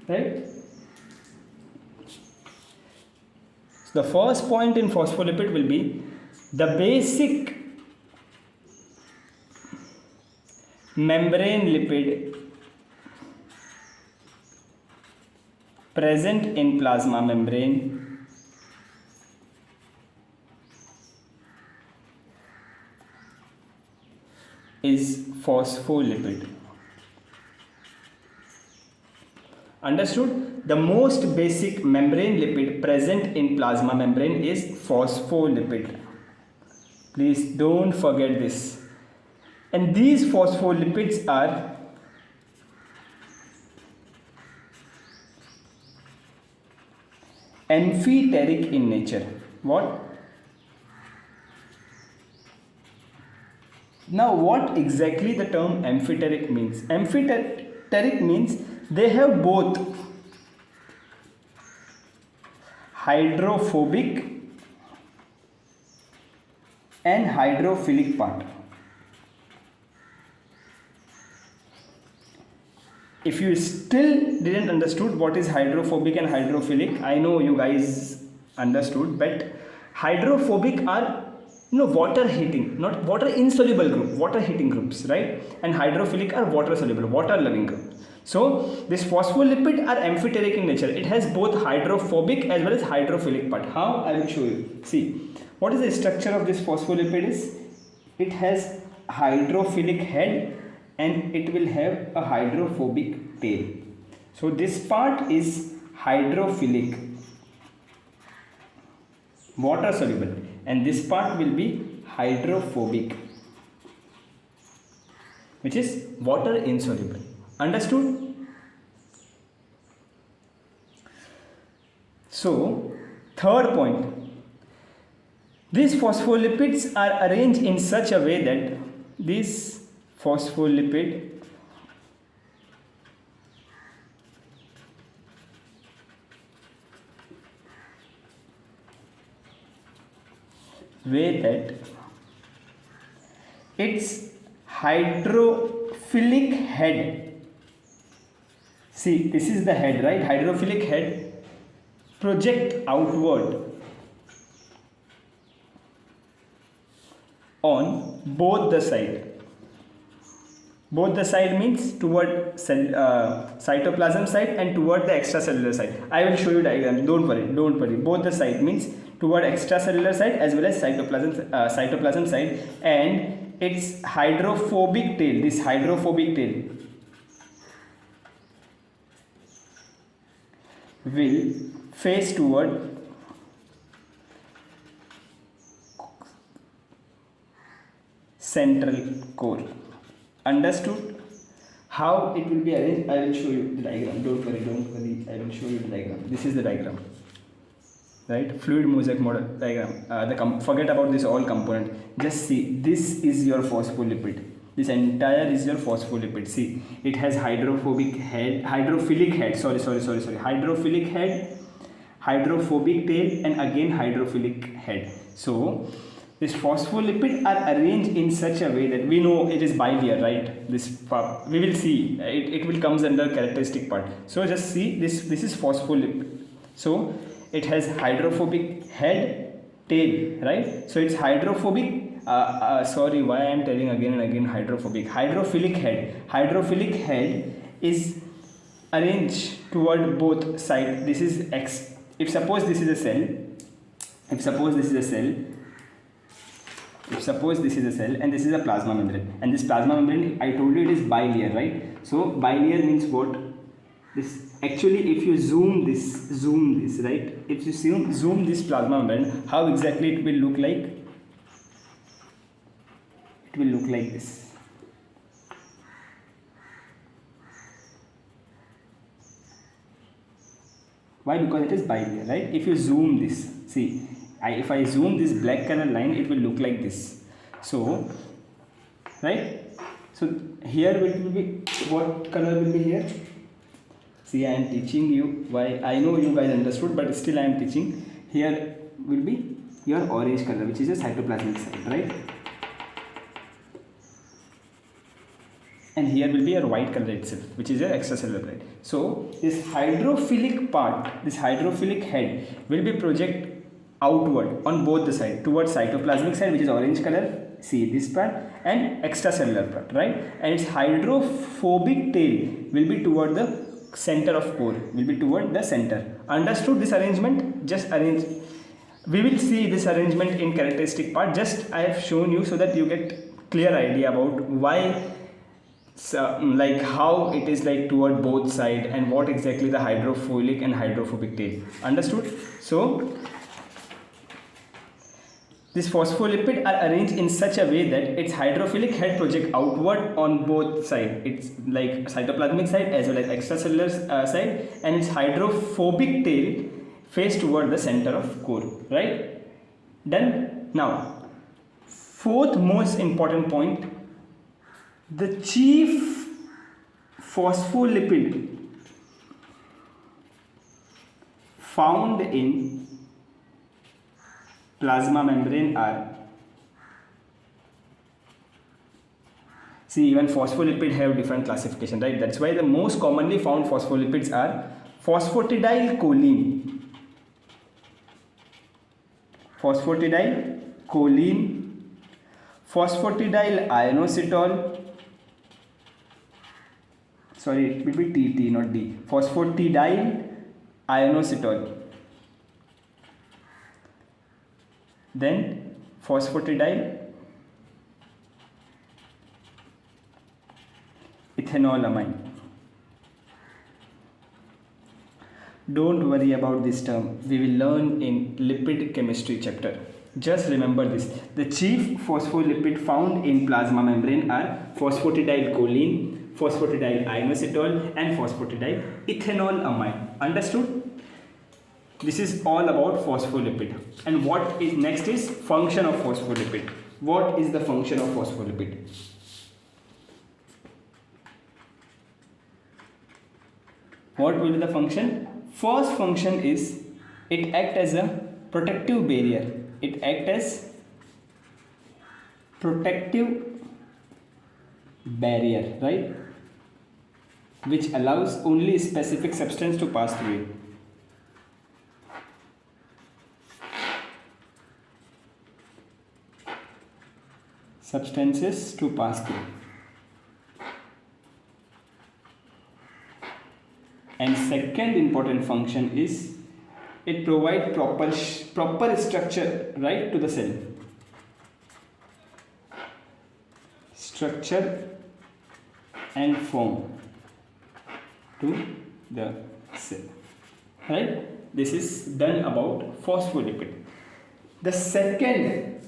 A: Right? So the first point in phospholipid will be the basic membrane lipid present in plasma membrane is phospholipid. Understood? The most basic membrane lipid present in plasma membrane is phospholipid. Please don't forget this. And these phospholipids are amphiteric in nature. What? Now what exactly the term amphiteric means? Amphiteric means they have both hydrophobic and hydrophilic part. If you still didn't understood what is hydrophobic and hydrophilic, I know you guys understood, but hydrophobic are water heating, not water insoluble group, water heating groups, right? And hydrophilic are water soluble, water loving group. So this phospholipid are amphiteric in nature. It has both hydrophobic as well as hydrophilic part. How? I will show you. See, what is the structure of this phospholipid is? It has hydrophilic head and it will have a hydrophobic tail. So this part is hydrophilic, water soluble, and this part will be hydrophobic, which is water insoluble. Understood? So third point, these phospholipids are arranged in such a way that this phospholipid its hydrophilic head, see this is the head, right? Hydrophilic head project outward on both the side. Both the side means toward cytoplasm side and toward the extracellular side. I will show you diagram. Don't worry. Both the side means toward extracellular side as well as cytoplasm side, and its hydrophobic tail. This hydrophobic tail will face toward central core. Understood? How it will be arranged, I will show you the diagram. Don't worry, I will show you the diagram. This is the diagram, right? Fluid mosaic model diagram. Forget about this all component. Just see, this is your phospholipid. This entire is your phospholipid. See, it has hydrophobic head, hydrophilic head. Sorry. Hydrophilic head, hydrophobic tail, and again hydrophilic head. So this phospholipid are arranged in such a way that we know it is bilayer, right? This part we will see. It will comes under characteristic part. So just see this. This is phospholipid. So it has hydrophobic head, tail, right? So it's hydrophobic. Sorry, why I am telling again and again hydrophobic. Hydrophilic head. Hydrophilic head is arranged toward both sides. This is X. If suppose this is a cell. If suppose this is a cell and this is a plasma membrane, and this plasma membrane, I told you it is bilayer, right? So bilayer means what? This actually, if you zoom this, right? If you zoom this plasma membrane, how exactly it will look like? It will look like this. Why? Because it is bilayer, right? If you zoom this, see, if I zoom this black color line, it will look like this. So, right? So here will be, what color will be here? See, I am teaching you. Why? I know you guys understood, but still I am teaching. Here will be your orange color, which is a cytoplasmic side, right? And here will be your white color itself, which is your extracellular side. So this hydrophilic part, this hydrophilic head will be project outward on both the side, towards cytoplasmic side, which is orange color, see this part, and extracellular part, right? And its hydrophobic tail will be toward the center of core, will be toward the center. Understood this arrangement? Just arrange. We will see this arrangement in characteristic part. Just I have shown you so that you get clear idea about why, like how it is like toward both side and what exactly the hydrophilic and hydrophobic tail. Understood? So this phospholipid are arranged in such a way that its hydrophilic head project outward on both sides. It's like cytoplasmic side as well as extracellular side, and its hydrophobic tail face toward the center of core, right? Done. Now, fourth most important point, the chief phospholipid found in plasma membrane are, see, even phospholipid have different classification, right? That's why the most commonly found phospholipids are phosphatidylcholine, phosphatidyl ionositol, sorry, it will be TT, not D, phosphatidyl ionositol, then phosphatidyl ethanolamine. Don't worry about this term, we will learn in lipid chemistry chapter. Just remember this, the chief phospholipid found in plasma membrane are phosphatidylcholine, phosphatidyl ionositol, and phosphatidyl ethanolamine. Understood? This is all about phospholipid. And what is next is function of phospholipid. What is the function of phospholipid? What will be the function? First function is it acts as a protective barrier. It acts as protective barrier, right? Which allows only specific substance to pass through it. substances to pass through. And second important function is it provides proper structure, right, to the cell. Structure and form to the cell, right? This is done about phospholipid. The second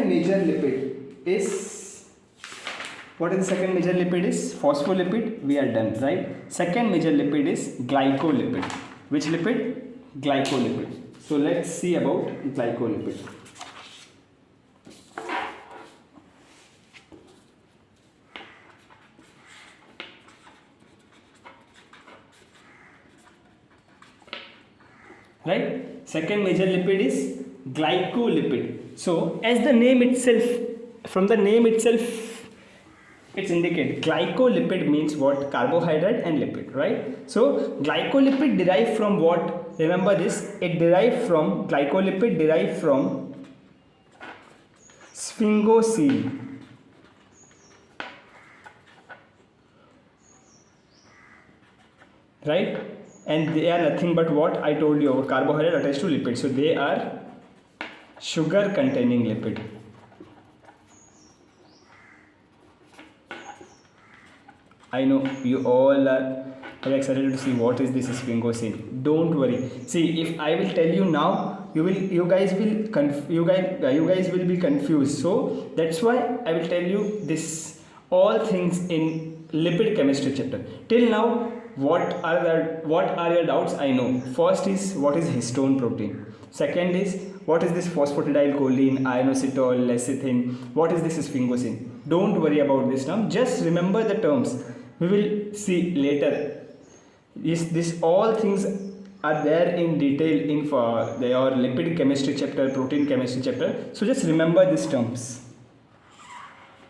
A: major lipid is, what is the second major lipid is? Phospholipid. We are done, right? Second major lipid is glycolipid. Which lipid? Glycolipid. So let's see about glycolipid. Right? Second major lipid is glycolipid. So as the name itself, from the name itself, it's indicated glycolipid means what? Carbohydrate and lipid, right? So glycolipid derived from what? Remember this, it derived from, glycolipid derived from sphingosine. Right? And they are nothing but what I told you, carbohydrate attached to lipid. So they are sugar containing lipid. I know you all are very excited to see what is this sphingosine. Don't worry. See, if I will tell you now, you guys will be confused. So that's why I will tell you this all things in lipid chemistry chapter. Till now, what are your doubts? I know. First is, what is histone protein? Second is, what is this phosphatidylcholine, inositol, lecithin? What is this sphingosine? Don't worry about this now. Just remember the terms. We will see later. This all things are there in detail in your lipid chemistry chapter, protein chemistry chapter. So just remember these terms.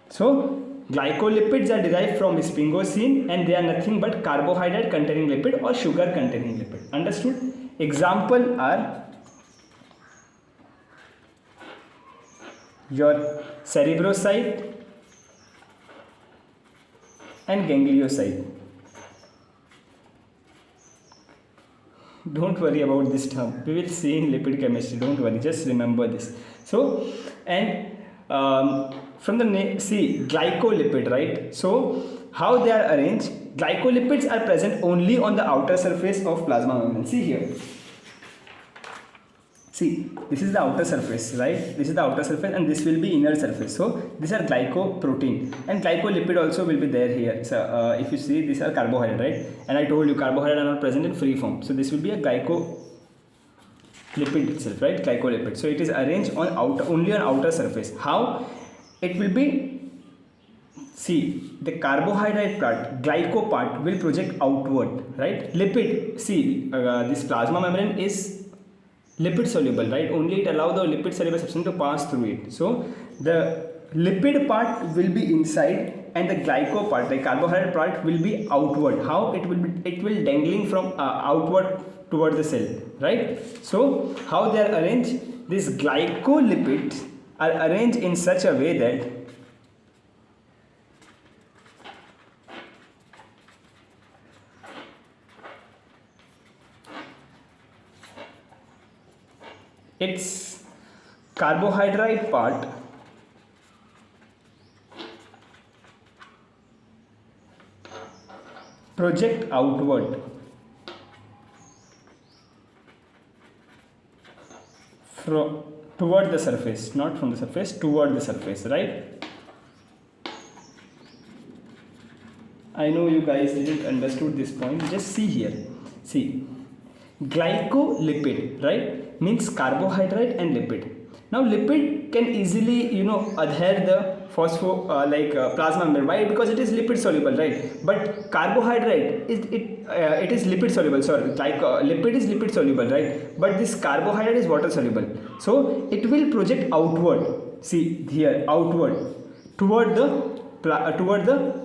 A: So glycolipids are derived from sphingosine and they are nothing but carbohydrate containing lipid or sugar containing lipid. Understood? Example are your cerebrocyte and gangliocyte. Don't worry about this term. We will see in lipid chemistry. Don't worry. Just remember this. So, and from the name, see, glycolipid, right? So how they are arranged? Glycolipids are present only on the outer surface of plasma membrane. See here. See, this is the outer surface, right? This is the outer surface and this will be inner surface. So these are glycoprotein and glycolipid also will be there here. So if you see, these are carbohydrate, right? And I told you carbohydrate are not present in free form. So this will be a glycolipid itself, right? Glycolipid. So it is arranged on only on outer surface. How? It will be, see, the carbohydrate part, glyco part will project outward, right? Lipid, see, this plasma membrane is lipid soluble, right? Only it allows the lipid soluble substance to pass through it. So the lipid part will be inside and the glyco part, the carbohydrate part, will be outward. How? It will dangling from outward toward the cell, right? So how they are arranged? These glycolipids are arranged in such a way that its carbohydrate part project outward toward the surface, not from the surface, toward the surface, right? I know you guys didn't understood this point. Just see here. See, glycolipid, right, means carbohydrate and lipid. Now lipid can easily adhere the plasma membrane. Why? Because it is lipid soluble, right? But carbohydrate it is lipid soluble. Sorry, lipid is lipid soluble, right? But this carbohydrate is water soluble. So it will project outward. See here, outward toward the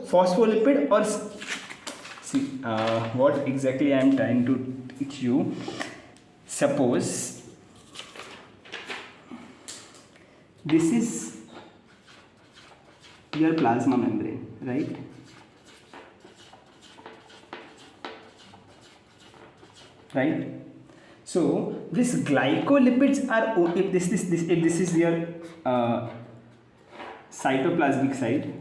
A: phospholipid, or see what exactly I am trying to teach you. Suppose this is your plasma membrane, right? Right. So these glycolipids are, if this is your cytoplasmic side,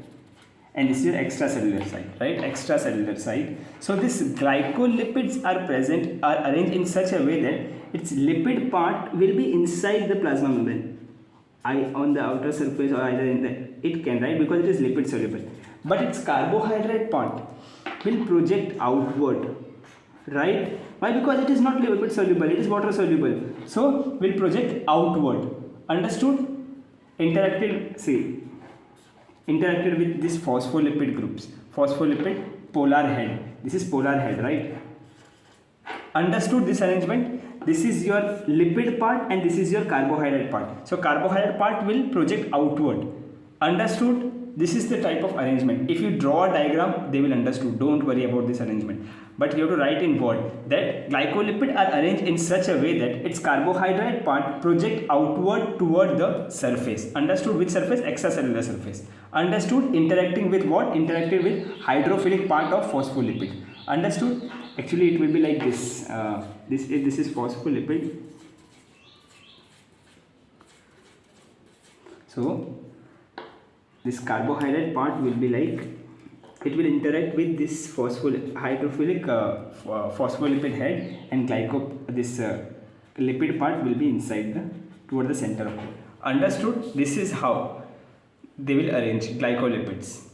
A: and this is your extracellular side, right? Extracellular side. So these glycolipids are arranged in such a way that its lipid part will be inside the plasma membrane, on the outer surface, or either in the, it can, right, because it is lipid soluble. But its carbohydrate part will project outward, right? Why? Because it is not lipid soluble, it is water soluble. So will project outward. Understood? Interacted with these phospholipid groups. Phospholipid polar head. This is polar head, right? Understood this arrangement? This is your lipid part and this is your carbohydrate part. So carbohydrate part will project outward. Understood? This is the type of arrangement. If you draw a diagram, they will understood. Don't worry about this arrangement. But you have to write in word that glycolipid are arranged in such a way that its carbohydrate part project outward toward the surface. Understood? Which surface? Extracellular surface. Understood? Interacting with what? Interacting with hydrophilic part of phospholipid. Understood? Actually, it will be like this. This is phospholipid. So this carbohydrate part will be like, it will interact with this hydrophilic phospholipid head, and this lipid part will be inside toward the center of it. Understood? This is how they will arrange glycolipids.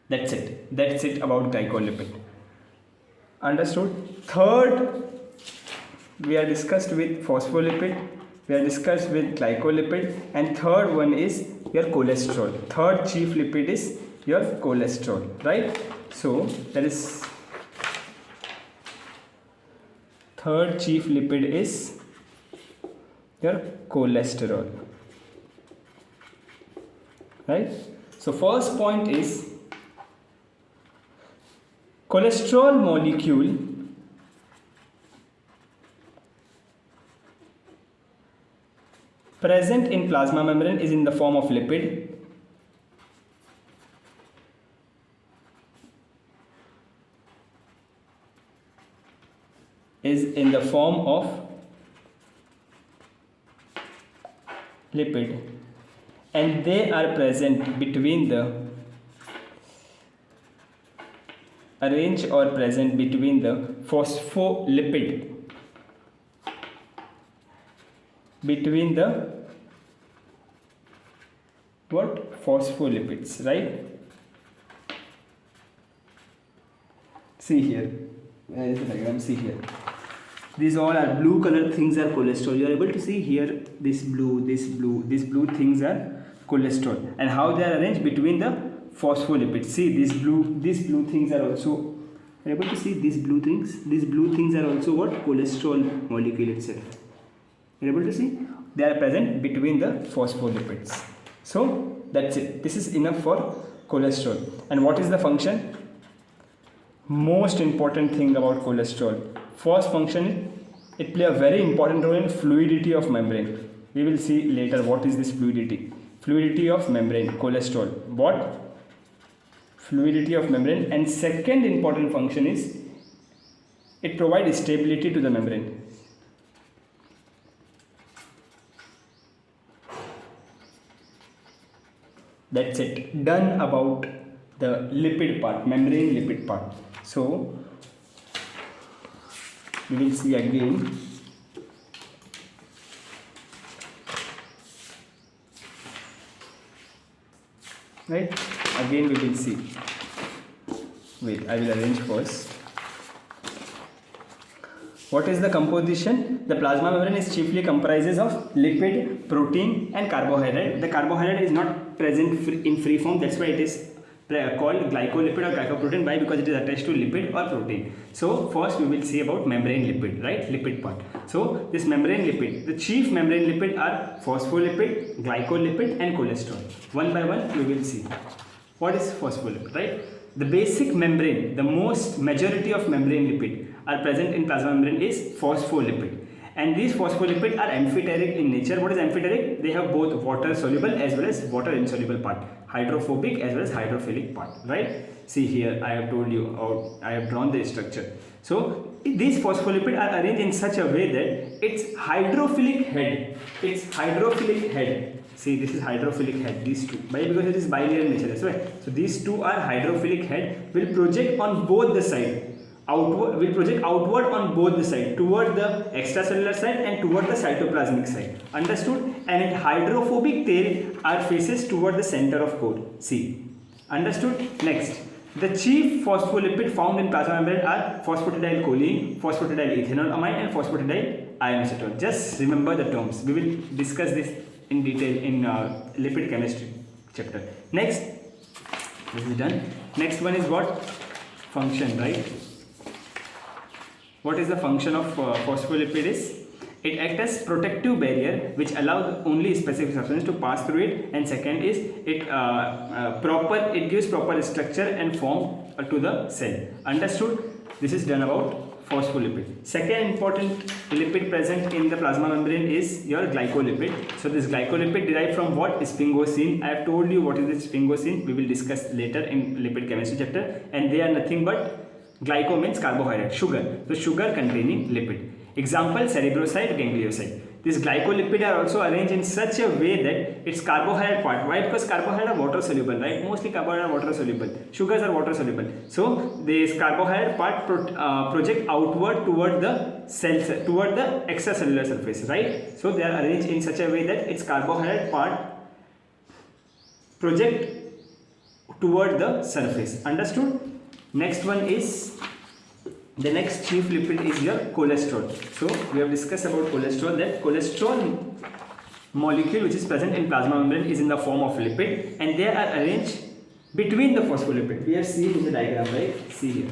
A: That's it. That's it about glycolipid. Understood? Third, we are discussed with phospholipid, we are discussed with glycolipid, and third one is your cholesterol. Third chief lipid is your cholesterol, right? So that is, third chief lipid is your cholesterol, right? So first point is, cholesterol molecule present in plasma membrane is in the form of lipid. Is in the form of lipid, and they are present between the phospholipid, between the what? Phospholipids, right? See here, where is the diagram? See here, these all are blue colored things are cholesterol. You are able to see here, this blue things are cholesterol, and how they are arranged between the phospholipids. See, these blue things are also, you are able to see these blue things are also what? Cholesterol molecule itself. You are able to see they are present between the phospholipids. So that's it. This is enough for cholesterol. And what is the function? Most important thing about cholesterol. First function, it play a very important role in fluidity of membrane. We will see later what is this fluidity. Fluidity of membrane, cholesterol. What? Fluidity of membrane. And second important function is, it provides stability to the membrane. That's it. Done about the lipid part, membrane lipid part. So we will see again. Right? Again we will see. Wait, I will arrange first. What is the composition? The plasma membrane is chiefly comprises of lipid, protein and carbohydrate. The carbohydrate is not present in free form, that's why it is called glycolipid or glycoprotein. Why? Because it is attached to lipid or protein. So first we will see about membrane lipid, right? Lipid part. So this membrane lipid, the chief membrane lipid are phospholipid, glycolipid and cholesterol. One by one we will see. What is phospholipid, right? The basic membrane, the majority of membrane lipid are present in plasma membrane is phospholipid, and these phospholipids are amphiteric in nature. What is amphiteric? They have both water soluble as well as water insoluble part, hydrophobic as well as hydrophilic part, right? See here, I have told you, or I have drawn the structure. So these phospholipids are arranged in such a way that its hydrophilic head, see this is hydrophilic head, these two, why? Because it is bilinear nature, that's why. So these two are hydrophilic head, will project on both the side, outward, will project outward on both the side, toward the extracellular side and toward the cytoplasmic side, understood? And its hydrophobic tail are faces toward the center of core, see, understood? Next, the chief phospholipid found in plasma membrane are phosphatidylcholine, phosphatidylethanolamine and phosphatidylioacetone. Just remember the terms. We will discuss this in detail in lipid chemistry chapter. Next, this is done. Next one is what? Function, right? What is the function of phospholipid is? It acts as protective barrier which allows only specific substance to pass through it, and second is it gives proper structure and form to the cell. Understood? This is done about phospholipid. Second important lipid present in the plasma membrane is your glycolipid. So this glycolipid derived from what? Sphingosine. I have told you what is this sphingosine. We will discuss later in lipid chemistry chapter, and they are nothing but glyco means carbohydrate, sugar. So sugar containing lipid. Example, cerebrocyte, gangliocyte. These glycolipid are also arranged in such a way that its carbohydrate part. Why? Because carbohydrate are water soluble, right? Mostly carbohydrate are water soluble. Sugars are water soluble. So this carbohydrate part project outward toward the cells, toward the extracellular surface, right? So they are arranged in such a way that its carbohydrate part project toward the surface. Understood? Next one is, the next chief lipid is your cholesterol. So we have discussed about cholesterol, that cholesterol molecule which is present in plasma membrane is in the form of lipid, and they are arranged between the phospholipid. We have seen in the diagram, right? See here.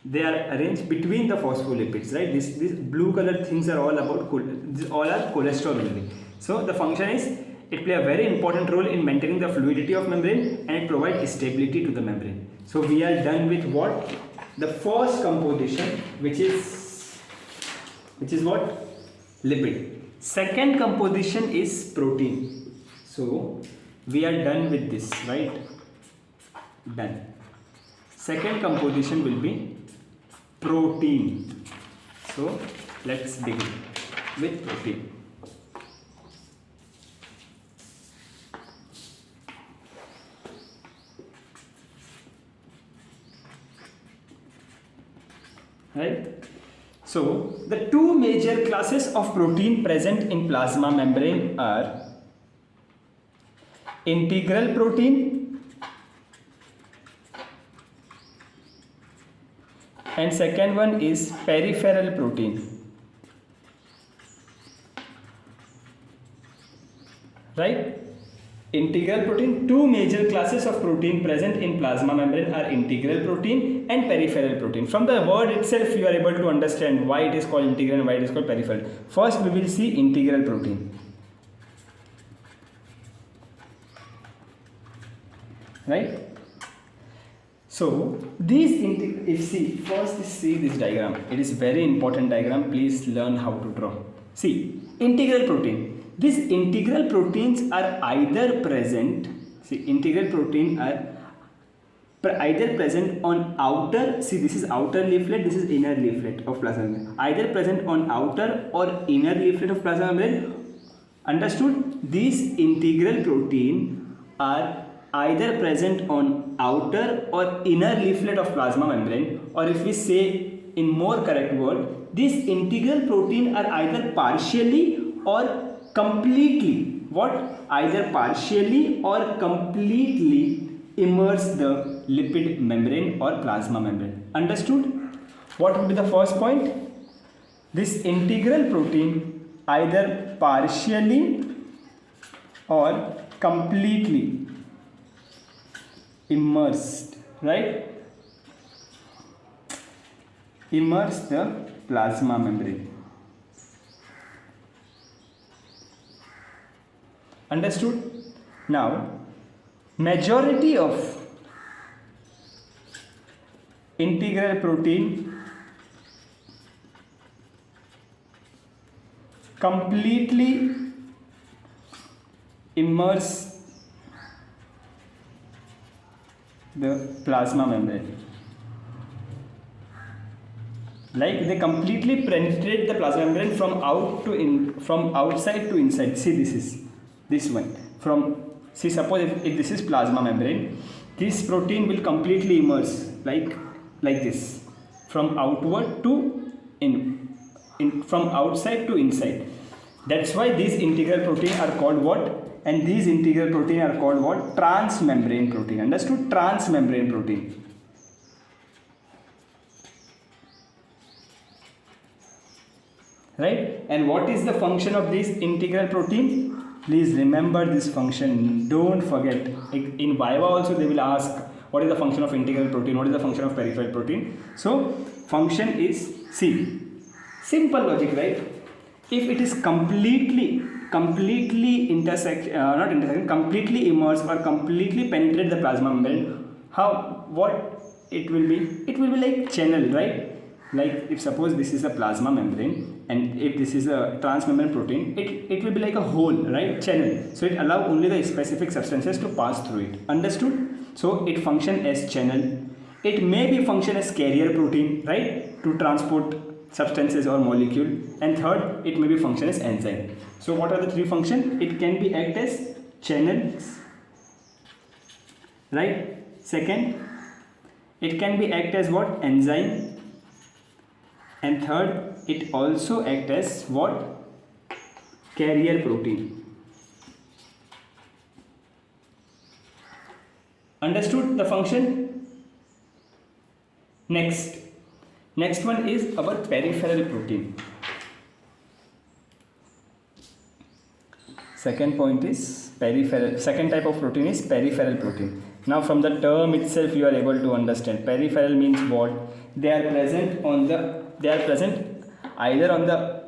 A: They are arranged between the phospholipids, right? These blue color things are all about, these all are cholesterol only. So the function is, it plays a very important role in maintaining the fluidity of membrane, and it provides stability to the membrane. So we are done with what? The first composition, which is what? Lipid. Second composition is protein. So we are done with this, right? Done. Second composition will be protein. So let's begin with protein. Right? So the two major classes of protein present in plasma membrane are integral protein and second one is peripheral protein. Right? Integral protein, two major classes of protein present in plasma membrane are integral protein and peripheral protein. From the word itself you are able to understand why it is called integral and why it is called peripheral. First we will see integral protein. Right? So these first see this diagram. It is very important diagram. Please learn how to draw. See, integral protein. These integral proteins are either present, integral protein are either present on outer, this is outer leaflet, this is inner leaflet of plasma membrane, either present on outer or inner leaflet of plasma membrane. Understood? These integral protein are either present on outer or inner leaflet of plasma membrane, or if we say in more correct word, these integral protein are either partially or completely, either partially or completely immerse the lipid membrane or plasma membrane. Understood? What would be the first point? This integral protein either partially or completely immersed, right? Immerse the plasma membrane. Understood? Now, majority of integral protein completely immerse the plasma membrane. Like they completely penetrate the plasma membrane from from outside to inside. See, this is this one. Suppose if this is plasma membrane, this protein will completely immerse like this, from outward to from outside to inside. That's why these integral protein are called what? And these integral protein are called what? Transmembrane protein. Understood? Transmembrane protein. Right? And what is the function of this integral protein? Please remember this function. Don't forget. In Viva also they will ask what is the function of integral protein, what is the function of peripheral protein. So function is, see, simple logic, right? If it is completely completely immerse or completely penetrate the plasma membrane, what it will be? It will be like channel, right? Like if suppose this is a plasma membrane and if this is a transmembrane protein, it will be like a hole, right? Channel. So it allow only the specific substances to pass through it. Understood? So it function as channel. It may be function as carrier protein, right? To transport substances or molecule. And third, it may be function as enzyme. So what are the three functions? It can be act as channel, right? Second, it can be act as what? Enzyme. And third, it also act as what? Carrier protein. Understood the function? Next one is our peripheral protein. Second point is peripheral. Second type of protein is peripheral protein. Now from the term itself you are able to understand. Peripheral means what? They are present either on the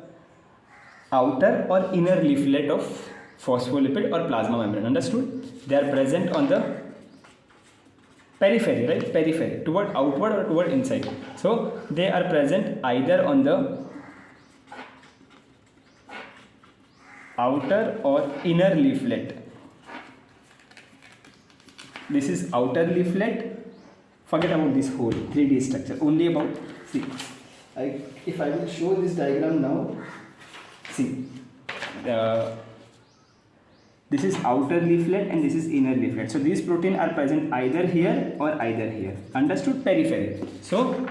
A: outer or inner leaflet of phospholipid or plasma membrane. Understood? They are present on the periphery, right? Periphery, toward outward or toward inside. So they are present either on the outer or inner leaflet. This is outer leaflet. Forget about this whole 3D structure. Only about, see, if I will show this diagram now, see, this is outer leaflet and this is inner leaflet. So these protein are present either here or either here. Understood? Periphery. So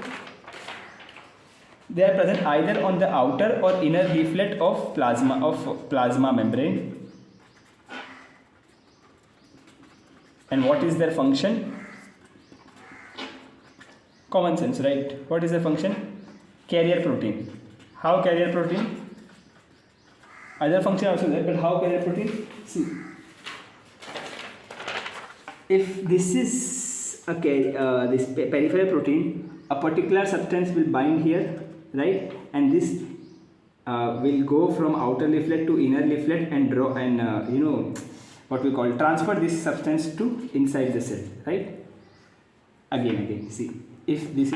A: they are present either on the outer or inner leaflet of plasma membrane. And what is their function? Common sense, right? What is the function? Carrier protein. How carrier protein? Other function also there, but how carrier protein? See, if this is this peripheral protein, a particular substance will bind here, right? And this will go from outer leaflet to inner leaflet and draw and what we call transfer this substance to inside the cell, right? Again, see, if this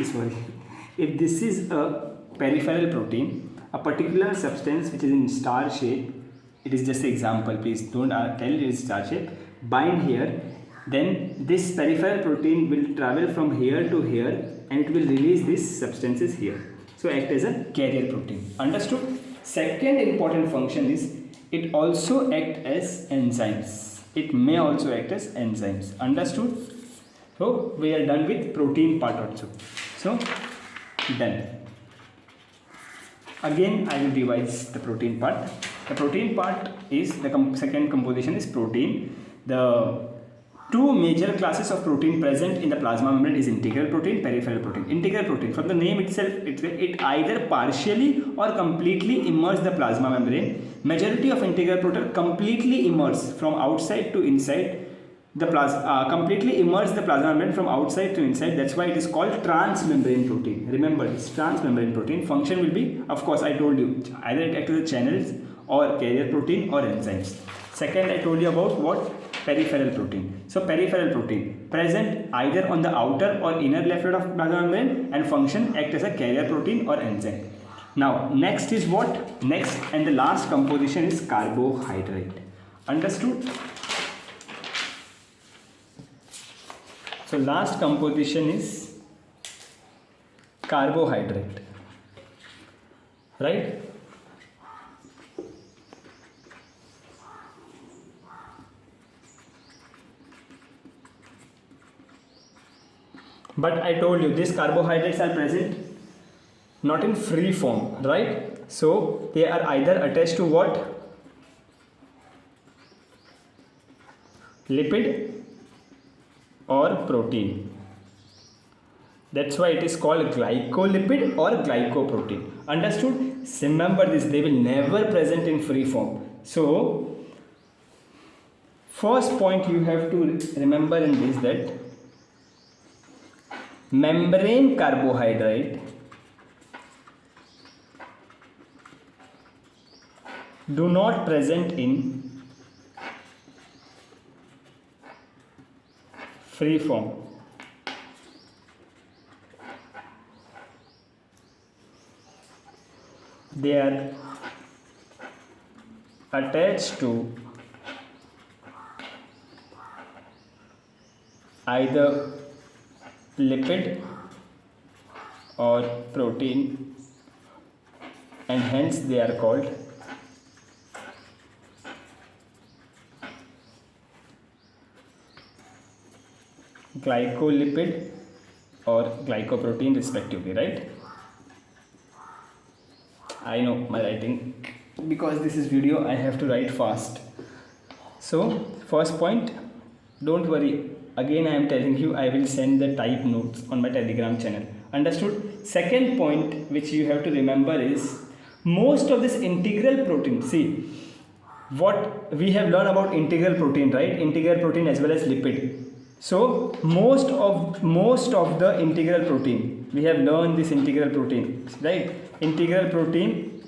A: is a peripheral protein, a particular substance which is in star shape, it is just an example, please don't tell it is star shape, bind here, then this peripheral protein will travel from here to here and it will release these substances here. So act as a carrier protein. Understood? Second important function is it also act as enzymes. It may also act as enzymes. Understood? So we are done with protein part also. So done. Again I will revise the protein part. The protein part is the second composition is protein. The two major classes of protein present in the plasma membrane is integral protein, peripheral protein. Integral protein, from the name itself, it either partially or completely immerse the plasma membrane. Majority of integral protein completely immerse from outside to inside the completely immerse the plasma membrane from outside to inside. That's why it is called transmembrane protein. Remember this transmembrane protein function will be, of course I told you, either it acts as channels or carrier protein or enzymes. Second, I told you about what? Peripheral protein. So peripheral protein present either on the outer or inner leaflet of plasma membrane and function act as a carrier protein or enzyme. Now next is what? Next and the last composition is carbohydrate. Understood? So last composition is carbohydrate, right? But I told you these carbohydrates are present not in free form, right? So they are either attached to what? Lipid or protein. That's why it is called glycolipid or glycoprotein. Understood? Remember this, they will never present in free form. So first point you have to remember in this, that membrane carbohydrate do not present in free form. They are attached to either lipid or protein, and hence they are called glycolipid or glycoprotein respectively, right? I know my writing, because this is video I have to write fast. So first point, don't worry, again I am telling you, I will send the type notes on my Telegram channel. Understood? Second point which you have to remember is most of this integral protein, see what we have learned about integral protein, right? Integral protein as well as lipid. So most of the integral protein, we have learned this integral protein, right? Integral protein,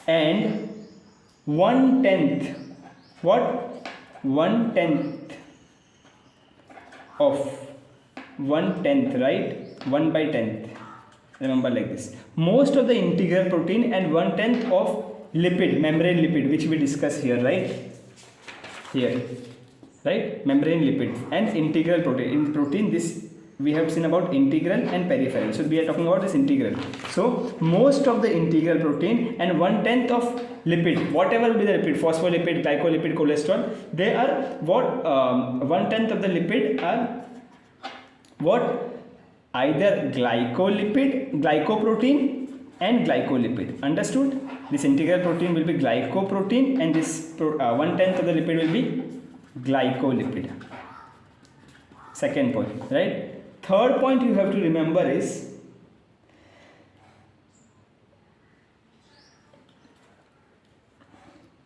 A: and 1/10, what? 1/10 of 1/10, right? 1/10. Remember like this. Most of the integral protein and 1/10 of lipid, membrane lipid, which we discuss here, right? Here, right? Membrane lipid and integral protein. In protein, this we have seen about integral and peripheral. So we are talking about this integral. So most of the integral protein and 1/10 of lipid, whatever be the lipid, phospholipid, glycolipid, cholesterol, they are what? 1/10 of the lipid are what? Either glycolipid, glycoprotein and glycolipid. Understood? This integral protein will be glycoprotein, and this 1/10 of the lipid will be glycolipid. Second point, right? Third point you have to remember is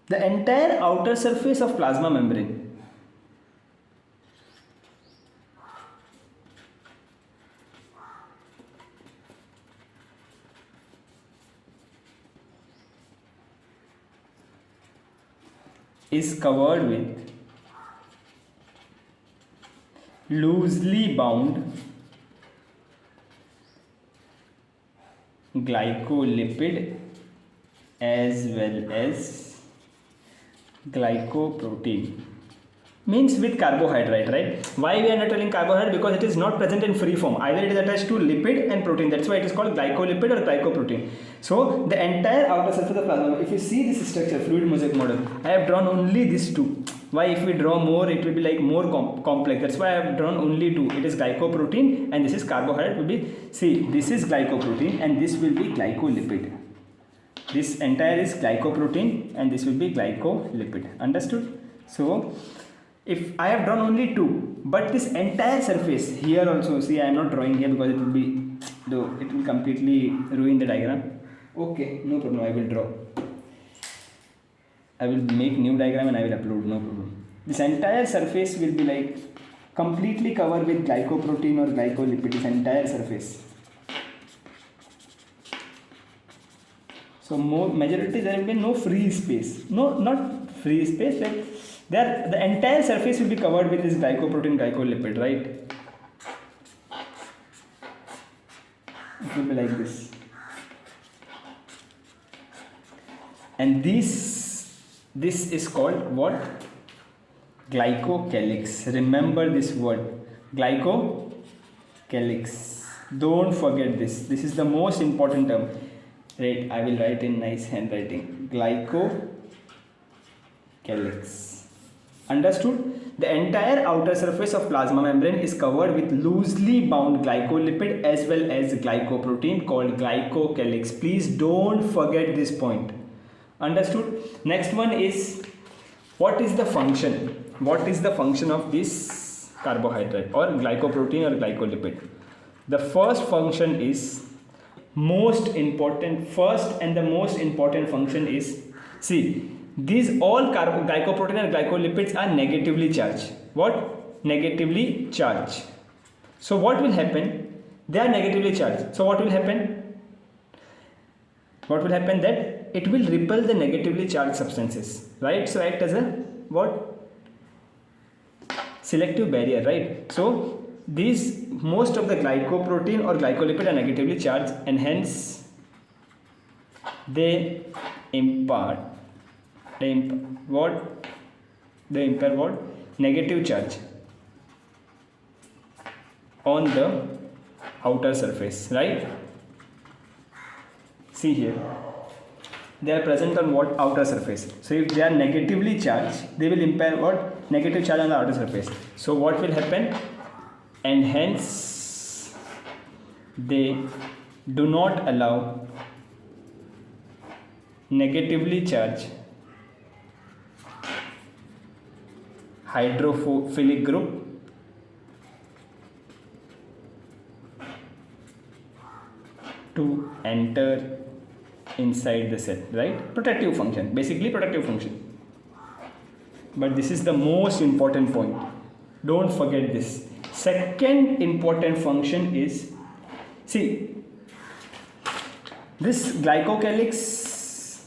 A: the entire outer surface of plasma membrane is covered with loosely bound glycolipid as well as glycoprotein. Means with carbohydrate, right? Why we are not telling carbohydrate? Because it is not present in free form. Either it is attached to lipid and protein. That's why it is called glycolipid or glycoprotein. So the entire outer surface of plasma, if you see this structure, fluid mosaic model, I have drawn only these two. Why? If we draw more, it will be like more complex. That's why I have drawn only two. It is glycoprotein and this is carbohydrate. Will be, see, this is glycoprotein and this will be glycolipid. This entire is glycoprotein and this will be glycolipid. Understood? So if I have drawn only two, but this entire surface here also, see, I am not drawing here because it will be, though it will completely ruin the diagram. Okay, no problem, I will draw. I will make new diagram and I will upload, no problem. This entire surface will be like completely covered with glycoprotein or glycolipid, this entire surface. So majority there will be no free space. No, not free space, like there the entire surface will be covered with this glycoprotein, glycolipid, right? It will be like this. and this is called what? Glycocalyx. Remember this word, glycocalyx. Don't forget this. This is the most important term. Right, I will write in nice handwriting. Glycocalyx. Understood? The entire outer surface of plasma membrane is covered with loosely bound glycolipid as well as glycoprotein called glycocalyx. Please don't forget this point. Understood? Next one is, what is the function? What is the function of this carbohydrate or glycoprotein or glycolipid? The first function is most important. First and the most important function is, see, these all glycoprotein and glycolipids are negatively charged. What? Negatively charged. So what will happen? They are negatively charged. So what will happen? What will happen? That it will repel the negatively charged substances, right? So act as a what? Selective barrier, right? So these, most of the glycoprotein or glycolipid are negatively charged, and hence they impart what? They impair what? Negative charge on the outer surface, right? See here, they are present on what? Outer surface. So if they are negatively charged, they will impair what? Negative charge on the outer surface. So what will happen? And hence they do not allow negatively charged hydrophilic group to enter inside the cell, right? Protective function, basically protective function. But this is the most important point. Don't forget this. Second important function is, see, this glycocalyx,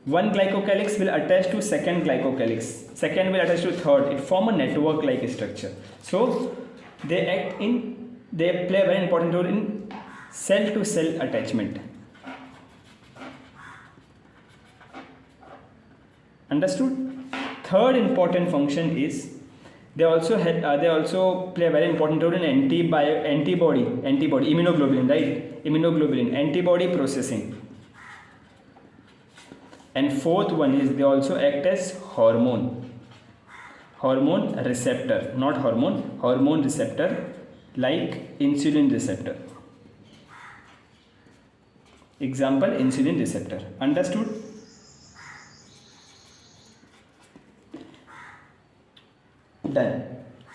A: one glycocalyx will attach to second glycocalyx, second will attach to third. It form a network like structure. So they play a very important role in cell to cell attachment. Understood? Third important function is, they also play a very important role in antibody, immunoglobulin, right? Immunoglobulin, antibody processing. And fourth one is, they also act as hormone receptor, not hormone receptor, like insulin receptor. Example, insulin receptor. Understood? Done.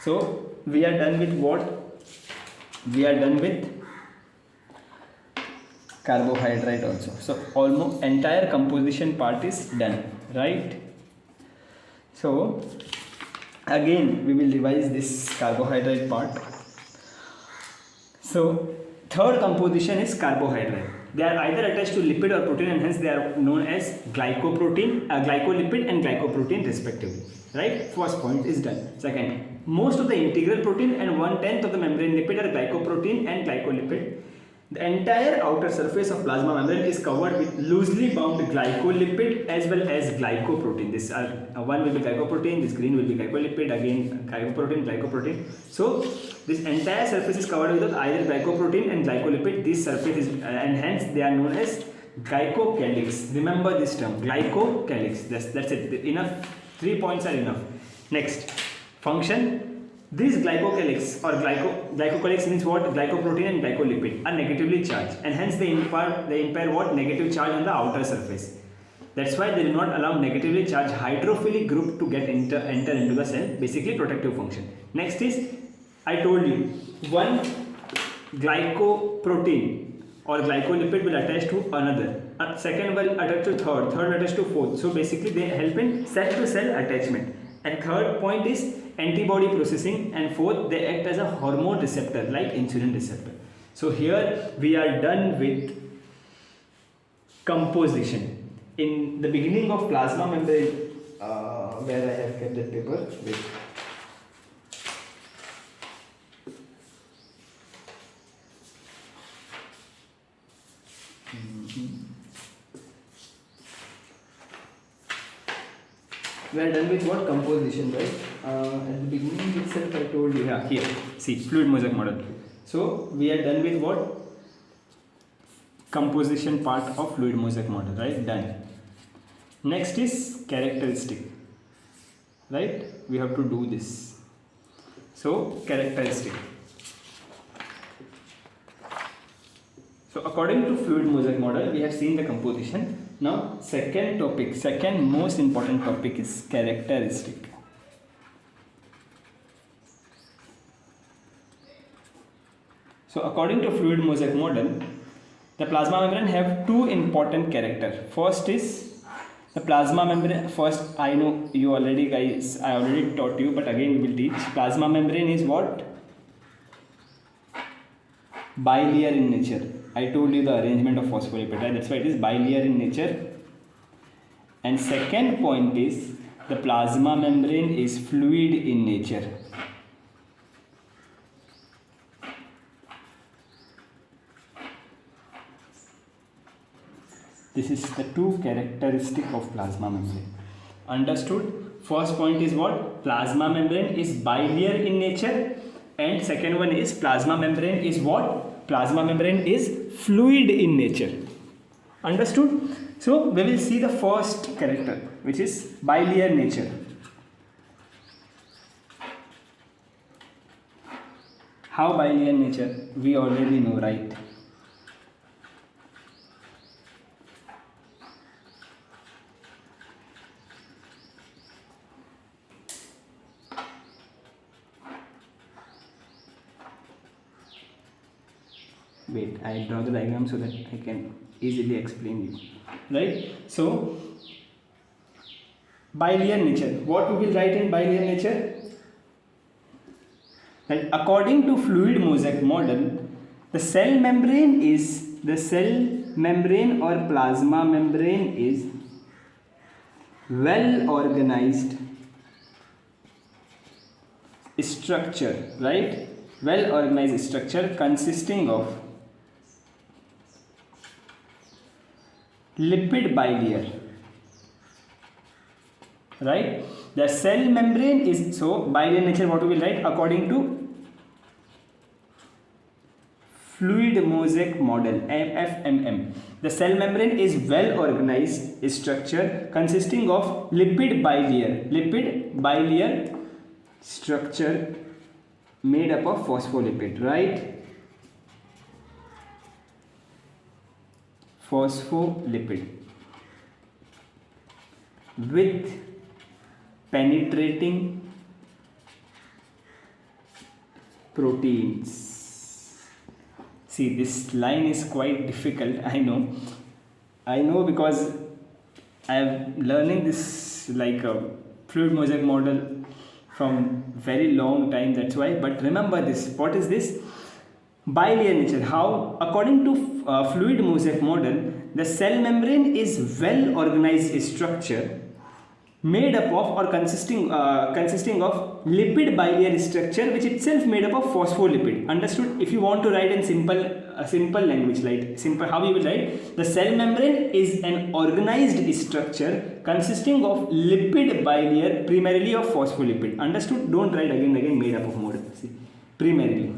A: So we are done with what? We are done with carbohydrate also. So almost entire composition part is done, right? So again we will revise this carbohydrate part. So third composition is carbohydrate. They are either attached to lipid or protein, and hence they are known as glycoprotein, glycolipid and glycoprotein respectively. Right? First point is done. Second, most of the integral protein and 1/10 of the membrane lipid are glycoprotein and glycolipid. The entire outer surface of plasma membrane is covered with loosely bound glycolipid as well as glycoprotein. This one will be glycoprotein, this green will be glycolipid, again glycoprotein. So this entire surface is covered with either glycoprotein and glycolipid. This surface is and hence they are known as glycocalyx. Remember this term, glycocalyx. That's it. Enough. 3 points are enough. Next, function. This glycocalyx or glycocalyx means what? Glycoprotein and glycolipid are negatively charged, and hence they impair what? Negative charge on the outer surface. That's why they do not allow negatively charged hydrophilic group to enter into the cell. Basically protective function. Next is, I told you, one glycoprotein or glycolipid will attach to another. Second will attach to third will attach to fourth. So basically they help in cell to cell attachment. And third point is antibody processing, and fourth they act as a hormone receptor like insulin receptor. So here we are done with composition. In the beginning of plasma membrane, where I have kept that paper with. we are done with what? Composition, right? At the beginning itself I told you, yeah, here, see, fluid mosaic model. So we are done with what? Composition part of fluid mosaic model, right? Done. Next is characteristic, right? We have to do this. So characteristic. So according to fluid mosaic model, we have seen the composition. Now second topic, second most important topic is characteristic. So according to fluid mosaic model, the plasma membrane have two important character. First is the plasma membrane. First, I know you already guys, I already taught you, but again we will teach. Plasma membrane is what? Bilayer in nature. I told you the arrangement of phospholipid, right? That's why it is bilayer in nature. And second point is the plasma membrane is fluid in nature. This is the two characteristic of plasma membrane. Understood? First point is what? Plasma membrane is bilayer in nature. And second one is plasma membrane is what? Plasma membrane is fluid in nature. Understood? So we will see the first character, which is bilayer nature. How bilayer nature? We already know, right? Wait, I draw the diagram so that I can easily explain you, right? So bilayer nature, what we will write in bilayer nature? That according to fluid mosaic model, the cell membrane or plasma membrane is well organized structure, right? Well organized structure consisting of lipid bilayer, right? The cell membrane is, so bilayer nature, what we will write according to fluid mosaic model, FMM. The cell membrane is well organized structure consisting of lipid bilayer structure made up of phospholipid, right? Phospholipid with penetrating proteins. See, this line is quite difficult. I know because I am learning this like a fluid mosaic model from very long time, that's why. But remember this, what is this? Bilayer nature. How? According to fluid mosaic model, the cell membrane is well organized structure made up of or consisting of lipid bilayer structure, which itself made up of phospholipid. Understood? If you want to write in simple language, like simple, how you will write? The cell membrane is an organized structure consisting of lipid bilayer, primarily of phospholipid. Understood? Don't write again made up of model. See, primarily.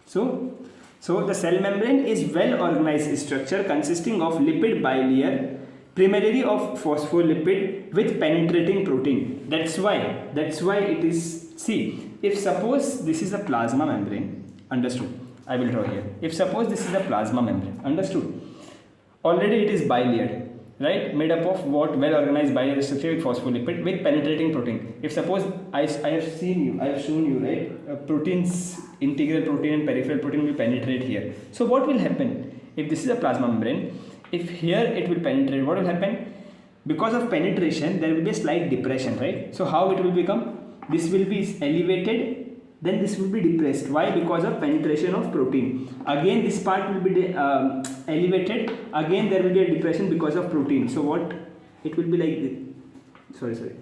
A: So the cell membrane is well organized structure consisting of lipid bilayer, primarily of phospholipid with penetrating protein. That's why it is. See, if suppose this is a plasma membrane, understood? I will draw here. If suppose this is a plasma membrane, understood? Already it is bilayered, right? Made up of what? Well organized bilayer structure with phospholipid with penetrating protein. If suppose I have shown you, right? Proteins, integral protein and peripheral protein will penetrate here. So what will happen if this is a plasma membrane? If here it will penetrate, what will happen? Because of penetration, there will be a slight depression, right? So how it will become? This will be elevated, then this will be depressed. Why? Because of penetration of protein. Again, this part will be elevated. Again, there will be a depression because of protein. So what? It will be like this. Sorry.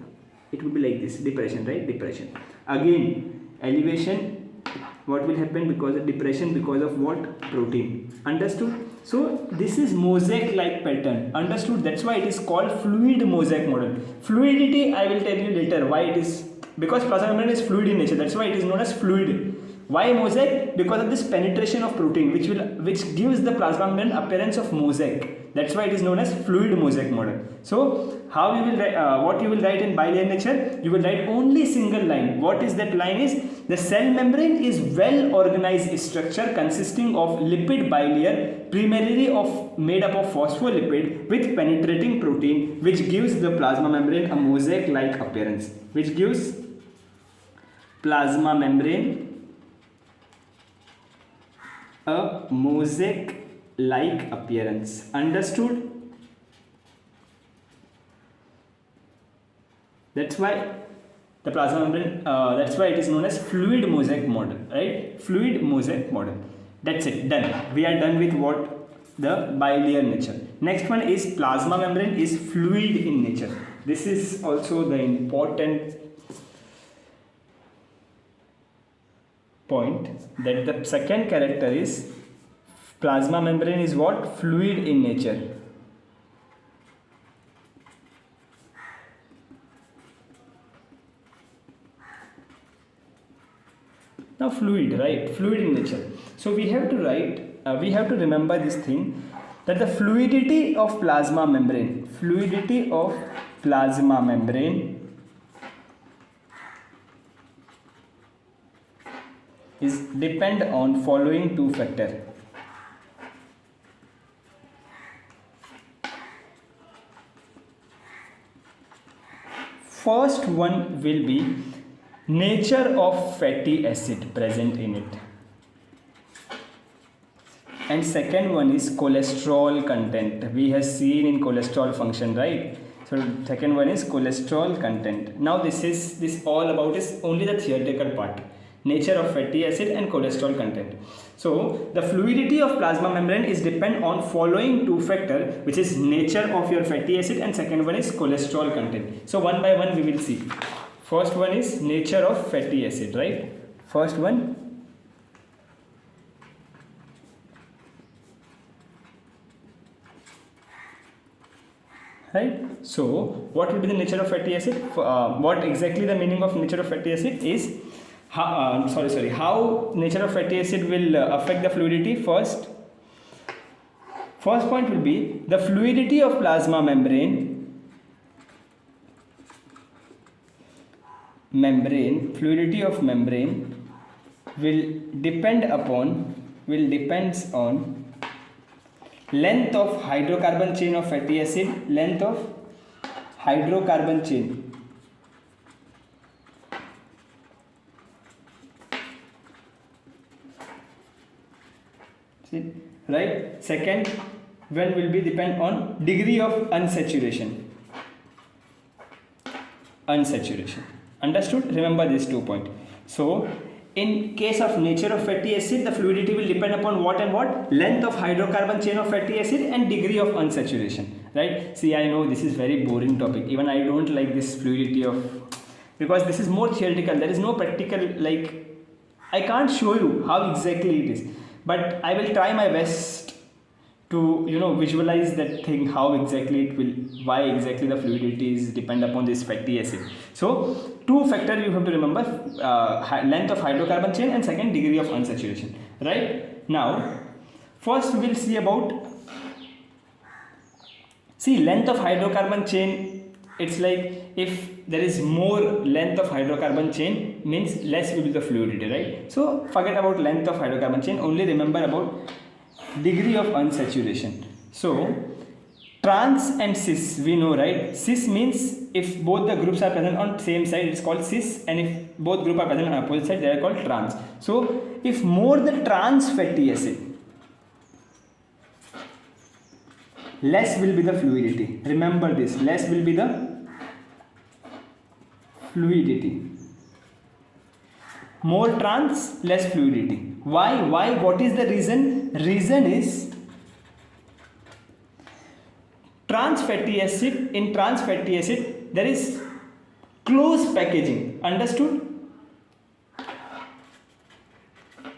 A: It will be like this. Depression, right? Depression. Again, elevation. What will happen? Because of depression, because of what? Protein. Understood? So this is mosaic like pattern. Understood? That's why it is called fluid mosaic model. Fluidity, I will tell you later why it is, because plasma membrane is fluid in nature. That's why it is known as fluid. Why mosaic? Because of this penetration of protein, which gives the plasma membrane appearance of mosaic. That's why it is known as fluid mosaic model. So how you will what you will write in bilinear nature? You will write only single line. What is that line? Is the cell membrane is well organized structure consisting of lipid bilayer, primarily made up of phospholipid with penetrating protein, which gives the plasma membrane a mosaic like appearance. Which gives plasma membrane a mosaic like appearance. Understood? That's why the plasma membrane, that's why it is known as fluid mosaic model, right? Fluid mosaic model. That's it, done. We are done with what the bilayer nature. Next one is plasma membrane is fluid in nature. This is also the important point, that the second character is plasma membrane is what? Fluid in nature. Now fluid, right? Fluid in nature. So we have to write, we have to remember this thing, that the fluidity of plasma membrane is depend on following two factors. First one will be nature of fatty acid present in it, and second one is cholesterol content. We have seen in cholesterol function, right? So second one is cholesterol content. Now this all about is only the theoretical part, nature of fatty acid and cholesterol content. So the fluidity of plasma membrane is depend on following two factor, which is nature of your fatty acid, and second one is cholesterol content. So one by one we will see. First one is nature of fatty acid, right? First one, right? So what will be the nature of fatty acid? What exactly the meaning of nature of fatty acid is? How nature of fatty acid will affect the fluidity? First point will be the fluidity of plasma membrane fluidity of membrane will depends on length of hydrocarbon chain of fatty acid, length of hydrocarbon chain, see, right? Second one will be depend on degree of unsaturation. Understood? Remember these 2 points. So in case of nature of fatty acid, the fluidity will depend upon what and what? Length of hydrocarbon chain of fatty acid and degree of unsaturation, right? See, I know this is very boring topic. Even I don't like this fluidity of, because this is more theoretical. There is no practical, like I can't show you how exactly it is, but I will try my best to visualize that thing, how exactly it will, why exactly the fluidity is depend upon this fatty acid. So two factor you have to remember, length of hydrocarbon chain and second degree of unsaturation, right? Now first we will see about, length of hydrocarbon chain. It's like if there is more length of hydrocarbon chain means less will be the fluidity, right? So forget about length of hydrocarbon chain, only remember about degree of unsaturation. So trans and cis, we know, right? Cis means if both the groups are present on same side, it's called cis, and if both groups are present on opposite side, they are called trans. So if more the trans fatty acid, less will be the fluidity. Remember this, less will be the fluidity. More trans, less fluidity. Why? What is the reason? Reason is trans fatty acid. In trans fatty acid there is close packaging. Understood?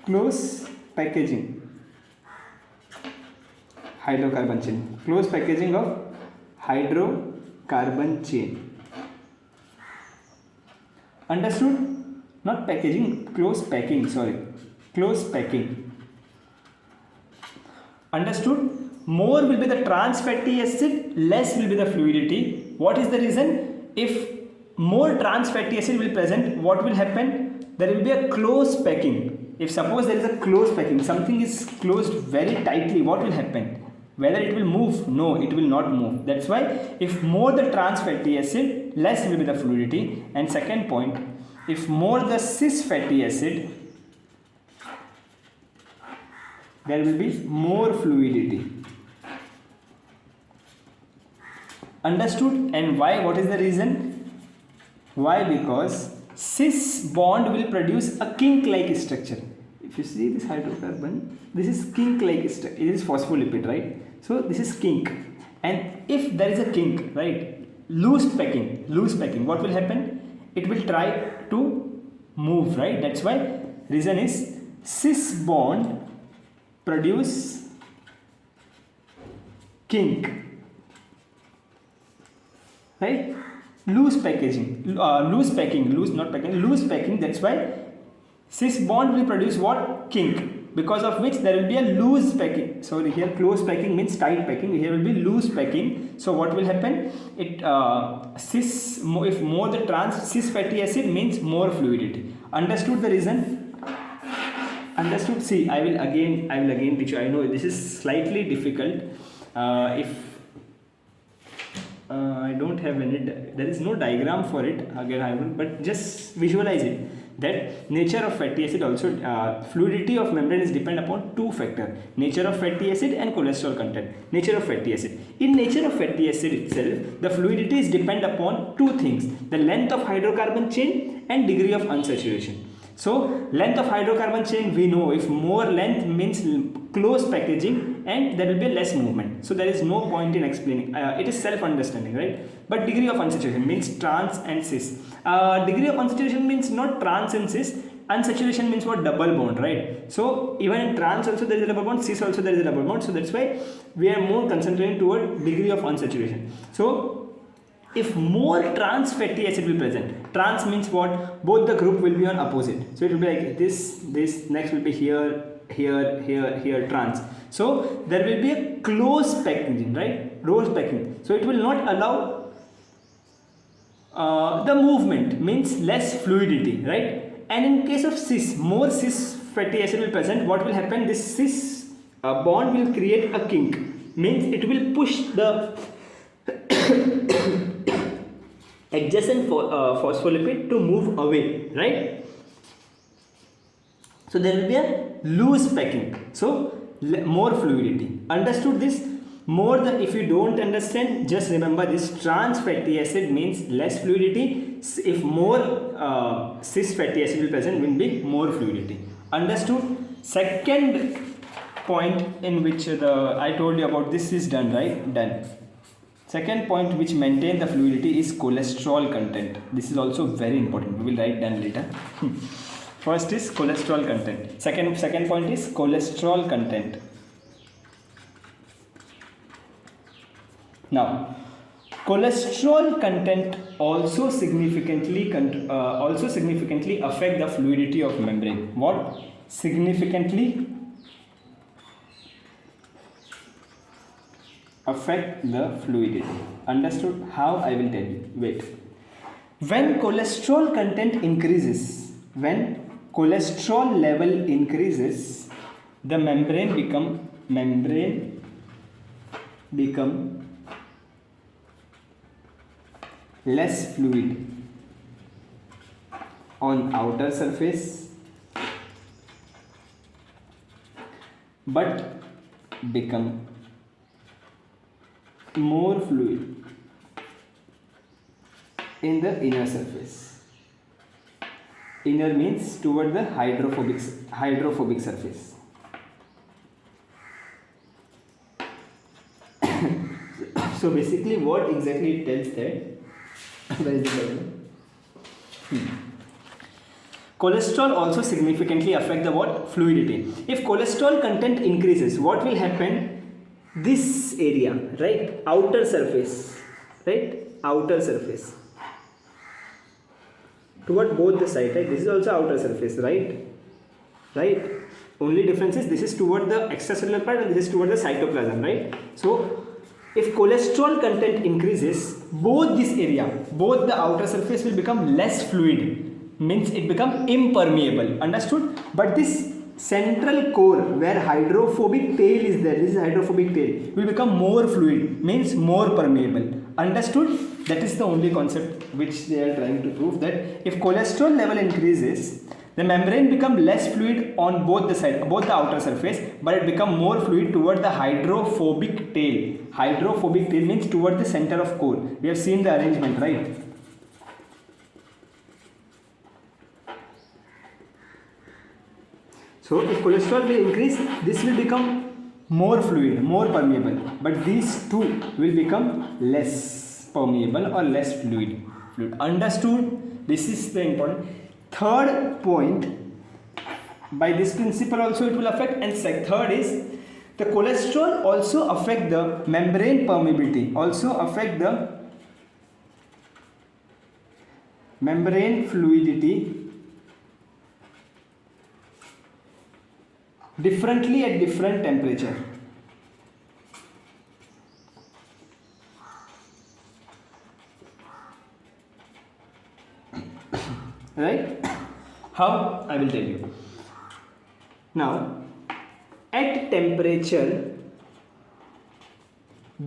A: Close packaging. hydrocarbon chain. Close packaging of hydrocarbon chain. Understood? Not packaging, close packing, sorry. Close packing. Understood? More will be the trans fatty acid, less will be the fluidity. What is the reason? If more trans fatty acid will present, what will happen? There will be a close packing. If suppose there is a close packing, something is closed very tightly, what will happen? Whether it will move? No, it will not move. That's why if more the trans fatty acid, less will be the fluidity. And second point, if more the cis fatty acid, there will be more fluidity. Understood? And why? What is the reason? Why? Because cis bond will produce a kink-like structure. If you see this hydrocarbon, this is kink-like structure. It is phospholipid, right? So this is kink. And if there is a kink, right, loose packing, what will happen? It will try to move, right? That's why reason is cis bond produce kink, right? Loose packing. That's why cis bond will produce what? Kink, because of which there will be a loose packing. Sorry, here close packing means tight packing. Here will be loose packing. So what will happen? It if more the trans cis fatty acid means more fluidity. Understood the reason? Understood? See, I will again teach you. I know this is slightly difficult. If I don't have any, there is no diagram for it. Again, I will, but just visualize it. That nature of fatty acid also, fluidity of membrane is depend upon two factors: nature of fatty acid and cholesterol content. Nature of fatty acid. In nature of fatty acid itself, the fluidity is depend upon two things: the length of hydrocarbon chain and degree of unsaturation. So length of hydrocarbon chain, we know if more length means close packaging and there will be less movement. So there is no point in explaining. It is self-understanding, right? But degree of unsaturation means trans and cis. Degree of unsaturation means not trans and cis. Unsaturation means what? Double bond, right? So even in trans also there is a double bond, cis also there is a double bond. So that's why we are more concentrating toward degree of unsaturation. So if more trans fatty acid will present, trans means what? Both the group will be on opposite. So it will be like this, next will be here, trans. So there will be a close packaging, right? Close packing. So it will not allow the movement, means less fluidity, right? And in case of cis, more cis fatty acid will present. What will happen? This cis bond will create a kink, means it will push the adjacent phospholipid to move away, right? So there will be a loose packing, so more fluidity. Understood this? More than, if you don't understand, just remember this: trans fatty acid means less fluidity. If more cis fatty acid will present, will be more fluidity. Understood? Second point in which I told you about this is done, right? Done. Second point which maintain the fluidity is cholesterol content. This is also very important. We will write down later. First is cholesterol content. Second point is cholesterol content. Now, cholesterol content also significantly affect the fluidity of membrane. What? Significantly affect the fluidity. Understood? How? I will tell you. Wait. When cholesterol content increases, when cholesterol level increases, the membrane become less fluid on outer surface, but become more fluid in the inner surface. Inner means toward the hydrophobic surface. So basically what exactly it tells that, where is the problem? Cholesterol also significantly affect the what? Fluidity. If cholesterol content increases, what will happen? this area, right, outer surface, right, outer surface toward both the side, right, this is also outer surface, right, only difference is this is toward the extracellular part and this is toward the cytoplasm, right. So if cholesterol content increases, both this area, both the outer surface will become less fluid, means it become impermeable, understood. But this central core where hydrophobic tail is there, this is hydrophobic tail, will become more fluid, means more permeable, understood. That is the only concept which they are trying to prove, that if cholesterol level increases, the membrane become less fluid on both the side, both the outer surface, but it become more fluid toward the hydrophobic tail. Hydrophobic tail means toward the center of core. We have seen the arrangement, right? So if cholesterol will increase, this will become more fluid, more permeable, but these two will become less permeable or less fluid. Understood? This is the important. Third point, by this principle also it will affect, and third is the cholesterol also affect the membrane permeability, also affect the membrane fluidity differently at different temperature. Right? How? I will tell you. Now, at temperature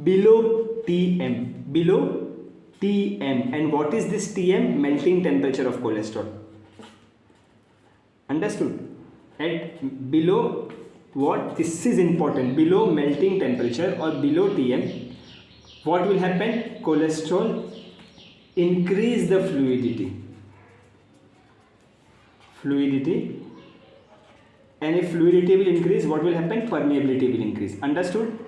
A: below Tm, and what is this Tm? Melting temperature of cholesterol. Understood? At below what? This is important. Below melting temperature or below Tm, what will happen? Cholesterol increase the fluidity, and if fluidity will increase, what will happen? Permeability will increase. Understood?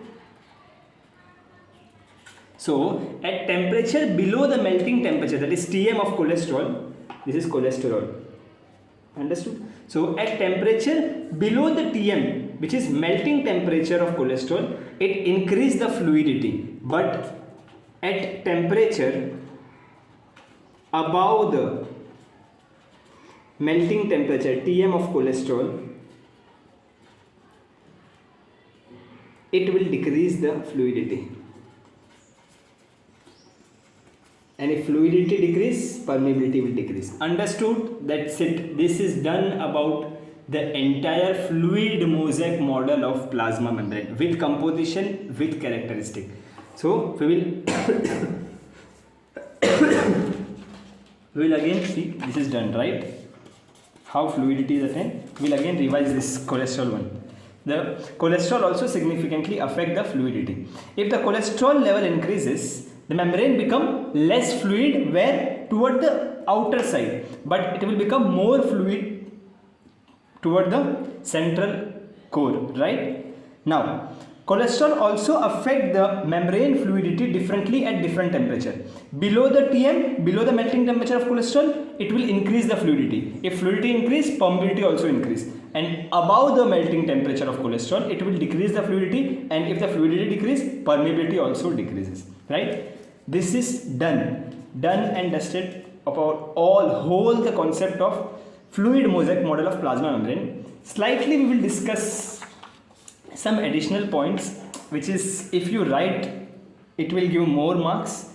A: So at temperature below the melting temperature, that is Tm of cholesterol, this is cholesterol. Understood? So at temperature below the Tm, which is melting temperature of cholesterol, it increase the fluidity, but at temperature above the melting temperature Tm of cholesterol, it will decrease the fluidity, and if fluidity decrease, permeability will decrease. Understood? That's it. This is done about the entire fluid mosaic model of plasma membrane with composition, with characteristic. So we will again see, this is done, right? How fluidity is attained. We'll again revise this cholesterol one. The cholesterol also significantly affect the fluidity. If the cholesterol level increases, the membrane become less fluid where toward the outer side, but it will become more fluid toward the central core, right? Now, cholesterol also affect the membrane fluidity differently at different temperature. Below the Tm, below the melting temperature of cholesterol, it will increase the fluidity. If fluidity increase, permeability also increase. And above the melting temperature of cholesterol, it will decrease the fluidity, and if the fluidity decrease, permeability also decreases, right? This is done and dusted about whole the concept of fluid mosaic model of plasma membrane. Slightly we will discuss some additional points, which is if you write, it will give more marks.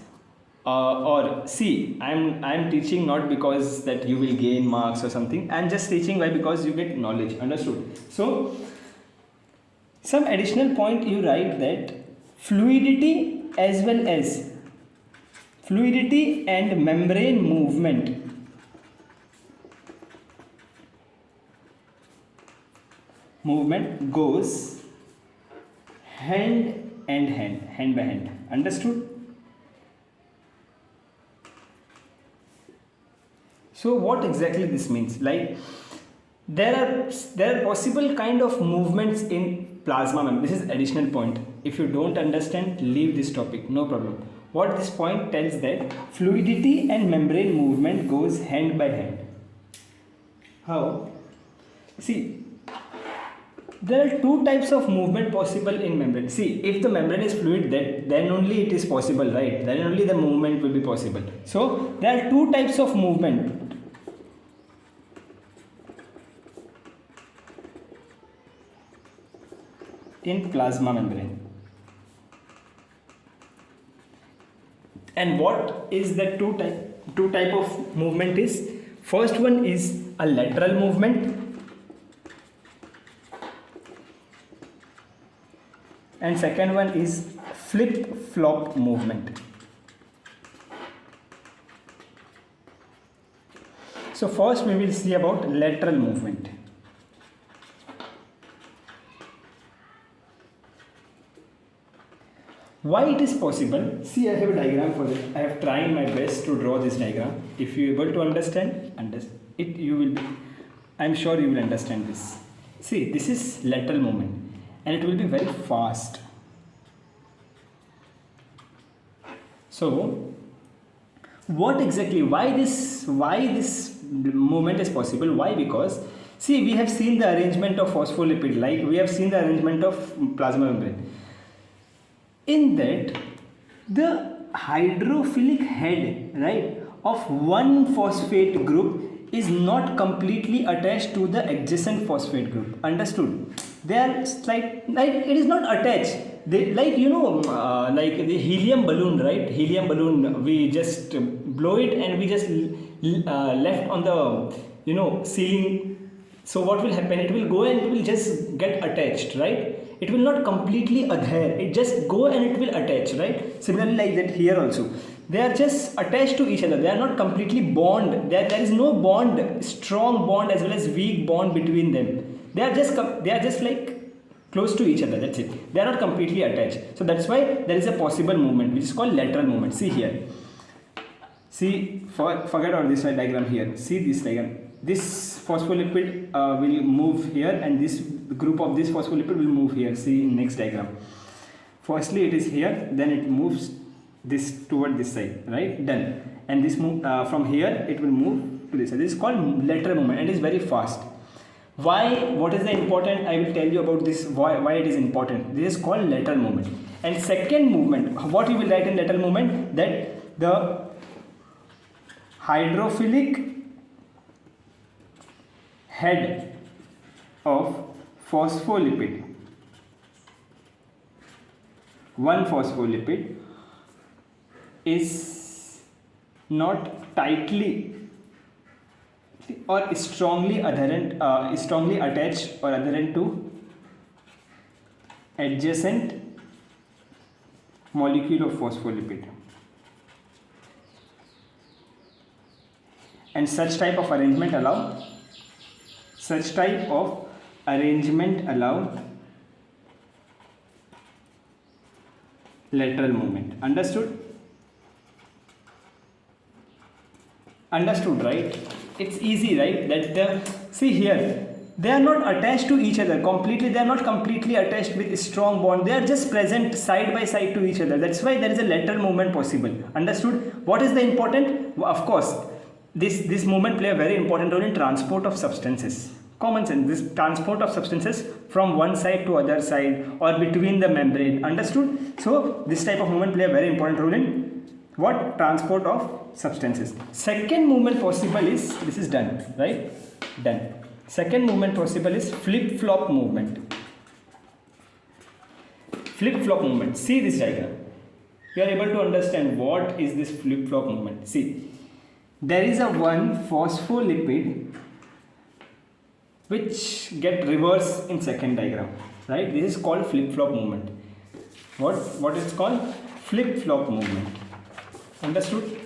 A: Or see, I am teaching not because that you will gain marks or something. I am just teaching why, because you get knowledge. Understood? So some additional point you write that fluidity as well as fluidity and membrane movement goes hand by hand. Understood? So what exactly this means? Like there are possible kind of movements in plasma membrane. This is additional point. If you don't understand, leave this topic, no problem. What this point tells that fluidity and membrane movement goes hand by hand. How? See, There are two types of movement possible in membrane. See, if the membrane is fluid, then only it is possible, right? Then only the movement will be possible. So there are two types of movement. In plasma membrane. And what is the two type of movement is? First one is a lateral movement, and second one is flip flop movement. So first we will see about lateral movement. Why it is possible? See, I have a diagram for it. I have tried my best to draw this diagram. If you are able to understand it, you will be, I'm sure you will understand this. See, this is lateral movement and it will be very fast. So what exactly, why this movement is possible? Why? Because see, we have seen the arrangement of phospholipid, like we have seen the arrangement of plasma membrane. In that, the hydrophilic head, right, of one phosphate group is not completely attached to the adjacent phosphate group. Understood? They are like it is not attached. They, like, you know, like the helium balloon, right? Helium balloon, we just blow it and we just left on the, you know, ceiling. So what will happen? It will go and it will just get attached, right? It will not completely adhere. It just go and it will attach, right? Similarly, like that here also, they are just attached to each other. They are not completely bond. There is no bond, strong bond as well as weak bond between them. They are just like close to each other. That's it. They are not completely attached. So that's why there is a possible movement which is called lateral movement. See here. See, forget all this diagram here. See this diagram. This phospholipid will move here, and this group of this phospholipid will move here. See in next diagram. Firstly, it is here, then it moves this toward this side, right? Done. And this move from here, it will move to this side. This is called lateral movement, and it is very fast. Why? What is the important? I will tell you about this. Why it is important? This is called lateral movement. And second movement, what you will write in lateral movement? That the hydrophilic head of phospholipid, one phospholipid, is not tightly or strongly attached or adherent to adjacent molecule of phospholipid. And such type of arrangement allow lateral movement. Understood? Understood, right? It's easy, right? See here, they are not attached to each other completely. They are not completely attached with a strong bond. They are just present side by side to each other. That's why there is a lateral movement possible. Understood? What is the important? Of course, this movement play a very important role in transport of substances. Common sense, this transport of substances from one side to other side or between the membrane. Understood? So this type of movement play a very important role in what? Transport of substances. Second movement possible is, this is done, right? Done. Second movement possible is flip-flop movement. Flip-flop movement. See this diagram. You are able to understand what is this flip-flop movement. See, there is a one phospholipid which get reversed in second diagram, right? This is called flip-flop movement. What is called? Flip-flop movement. Understood?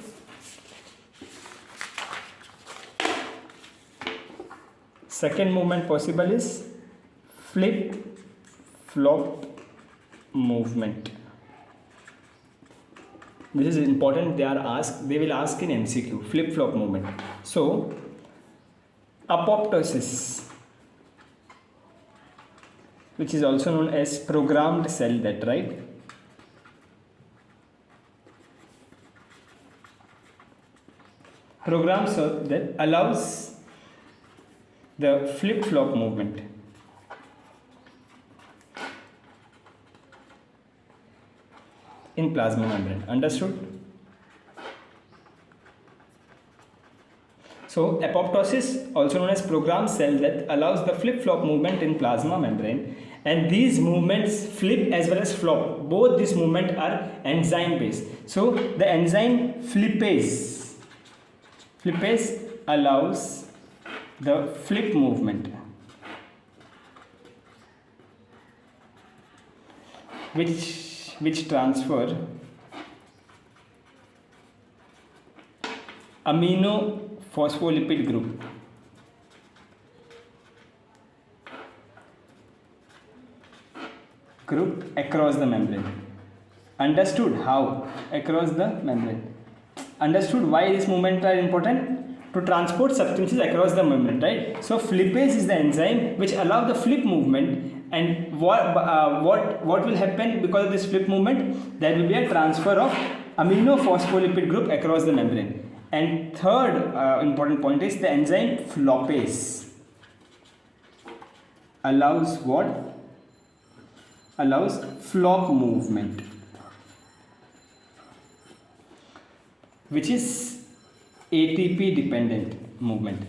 A: Second movement possible is flip-flop movement. This is important. They will ask in MCQ, flip-flop movement. So apoptosis, which is also known as programmed cell death, right? Programmed cell death allows the flip-flop movement. in plasma membrane. Understood? So apoptosis, also known as programmed cell death, allows the flip-flop movement in plasma membrane, and these movements, flip as well as flop, both these movements are enzyme based. So the enzyme flippase allows the flip movement, which transfer amino phospholipid group across the membrane. Understood? How? Across the membrane. Understood why these movements are important? To transport substances across the membrane, right? So flippase is the enzyme which allows the flip movement, and what will happen because of this flip movement? There will be a transfer of amino phospholipid group across the membrane. And third important point is the enzyme floppase allows what? Allows flop movement, which is ATP dependent movement.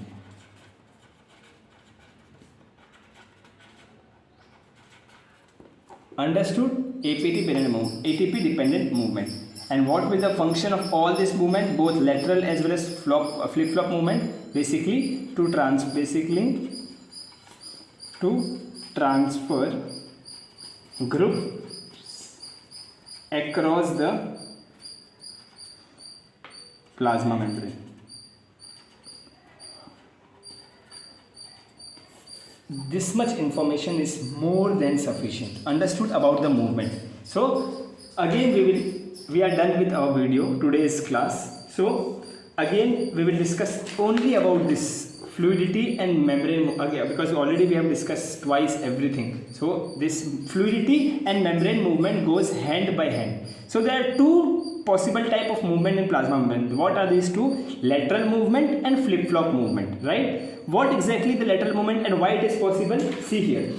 A: Understood? ATP dependent movement. And what will the function of all this movement, both lateral as well as flip-flop movement? Basically to transfer group across the plasma membrane. This much information is more than sufficient. Understood about the movement. So again we are done with our video, today's class. So again we will discuss only about this fluidity and membrane again, because already we have discussed twice everything. So this fluidity and membrane movement goes hand by hand. So there are two possible type of movement in plasma membrane. What are these two? Lateral movement and flip-flop movement, right? What exactly the lateral movement and why it is possible? See here,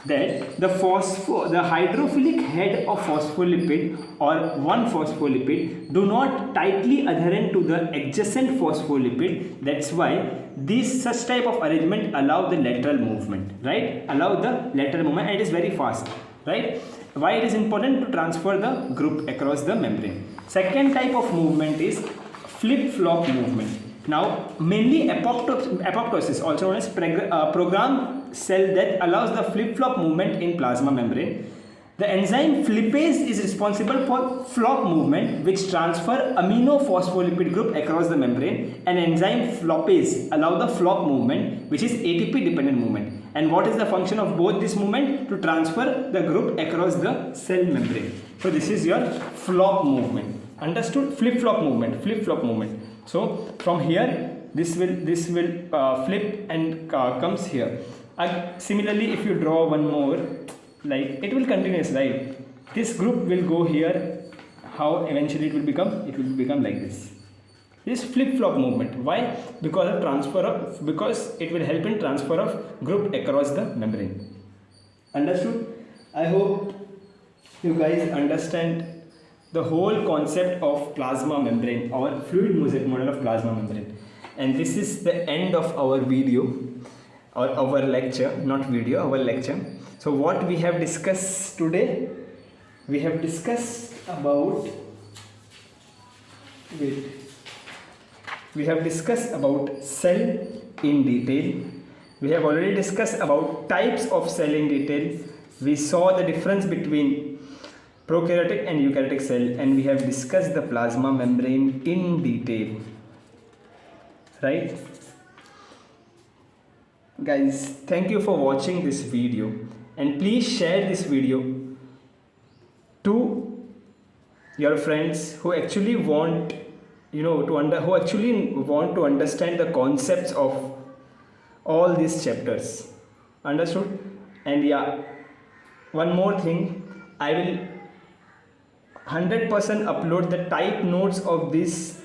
A: that the hydrophilic head of phospholipid or one phospholipid do not tightly adherent to the adjacent phospholipid. That's why such type of arrangement allow the lateral movement, right? Allow the lateral movement, and it is very fast, right? Why it is important? To transfer the group across the membrane. Second type of movement is flip-flop movement. Now mainly apoptosis, also known as programmed cell death, allows the flip-flop movement in plasma membrane. The enzyme flippase is responsible for flop movement, which transfer amino phospholipid group across the membrane, and enzyme floppase allow the flop movement, which is ATP dependent movement. And what is the function of both this movement? To transfer the group across the cell membrane. So this is your flop movement. Understood? Flip-flop movement. So from here this will flip and comes here. Similarly, if you draw one more, like it will continuous, right? This group will go here. How eventually it will become? It will become like this. This flip-flop movement. Why? Because it will help in transfer of group across the membrane. Understood? I hope you guys understand the whole concept of plasma membrane or fluid mosaic model of plasma membrane. And this is the end of our video or our lecture, not video, our lecture. So what we have discussed today? We have discussed about cell in detail. We have already discussed about types of cell in detail. We saw the difference between prokaryotic and eukaryotic cell, and we have discussed the plasma membrane in detail, right? Guys, thank you for watching this video, and please share this video to your friends who actually want to understand the concepts of all these chapters. Understood? And yeah, one more thing, I will 100% upload the type notes of this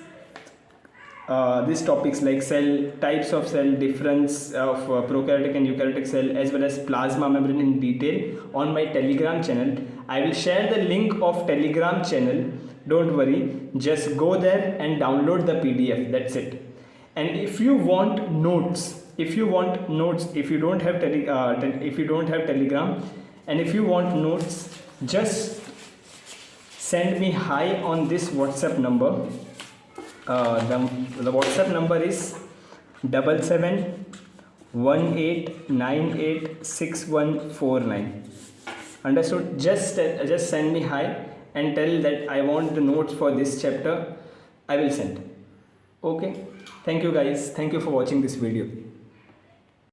A: these topics like cell, types of cell, difference of prokaryotic and eukaryotic cell, as well as plasma membrane in detail on my Telegram channel. I will share the link of Telegram channel. Don't worry, just go there and download the PDF. That's it. And if you want notes, if you don't have if you don't have Telegram, and if you want notes, just send me hi on this WhatsApp number. The WhatsApp number is 7718986149. Understood? Just send me hi and tell that I want the notes for this chapter. I will send. Okay. Thank you guys. Thank you for watching this video.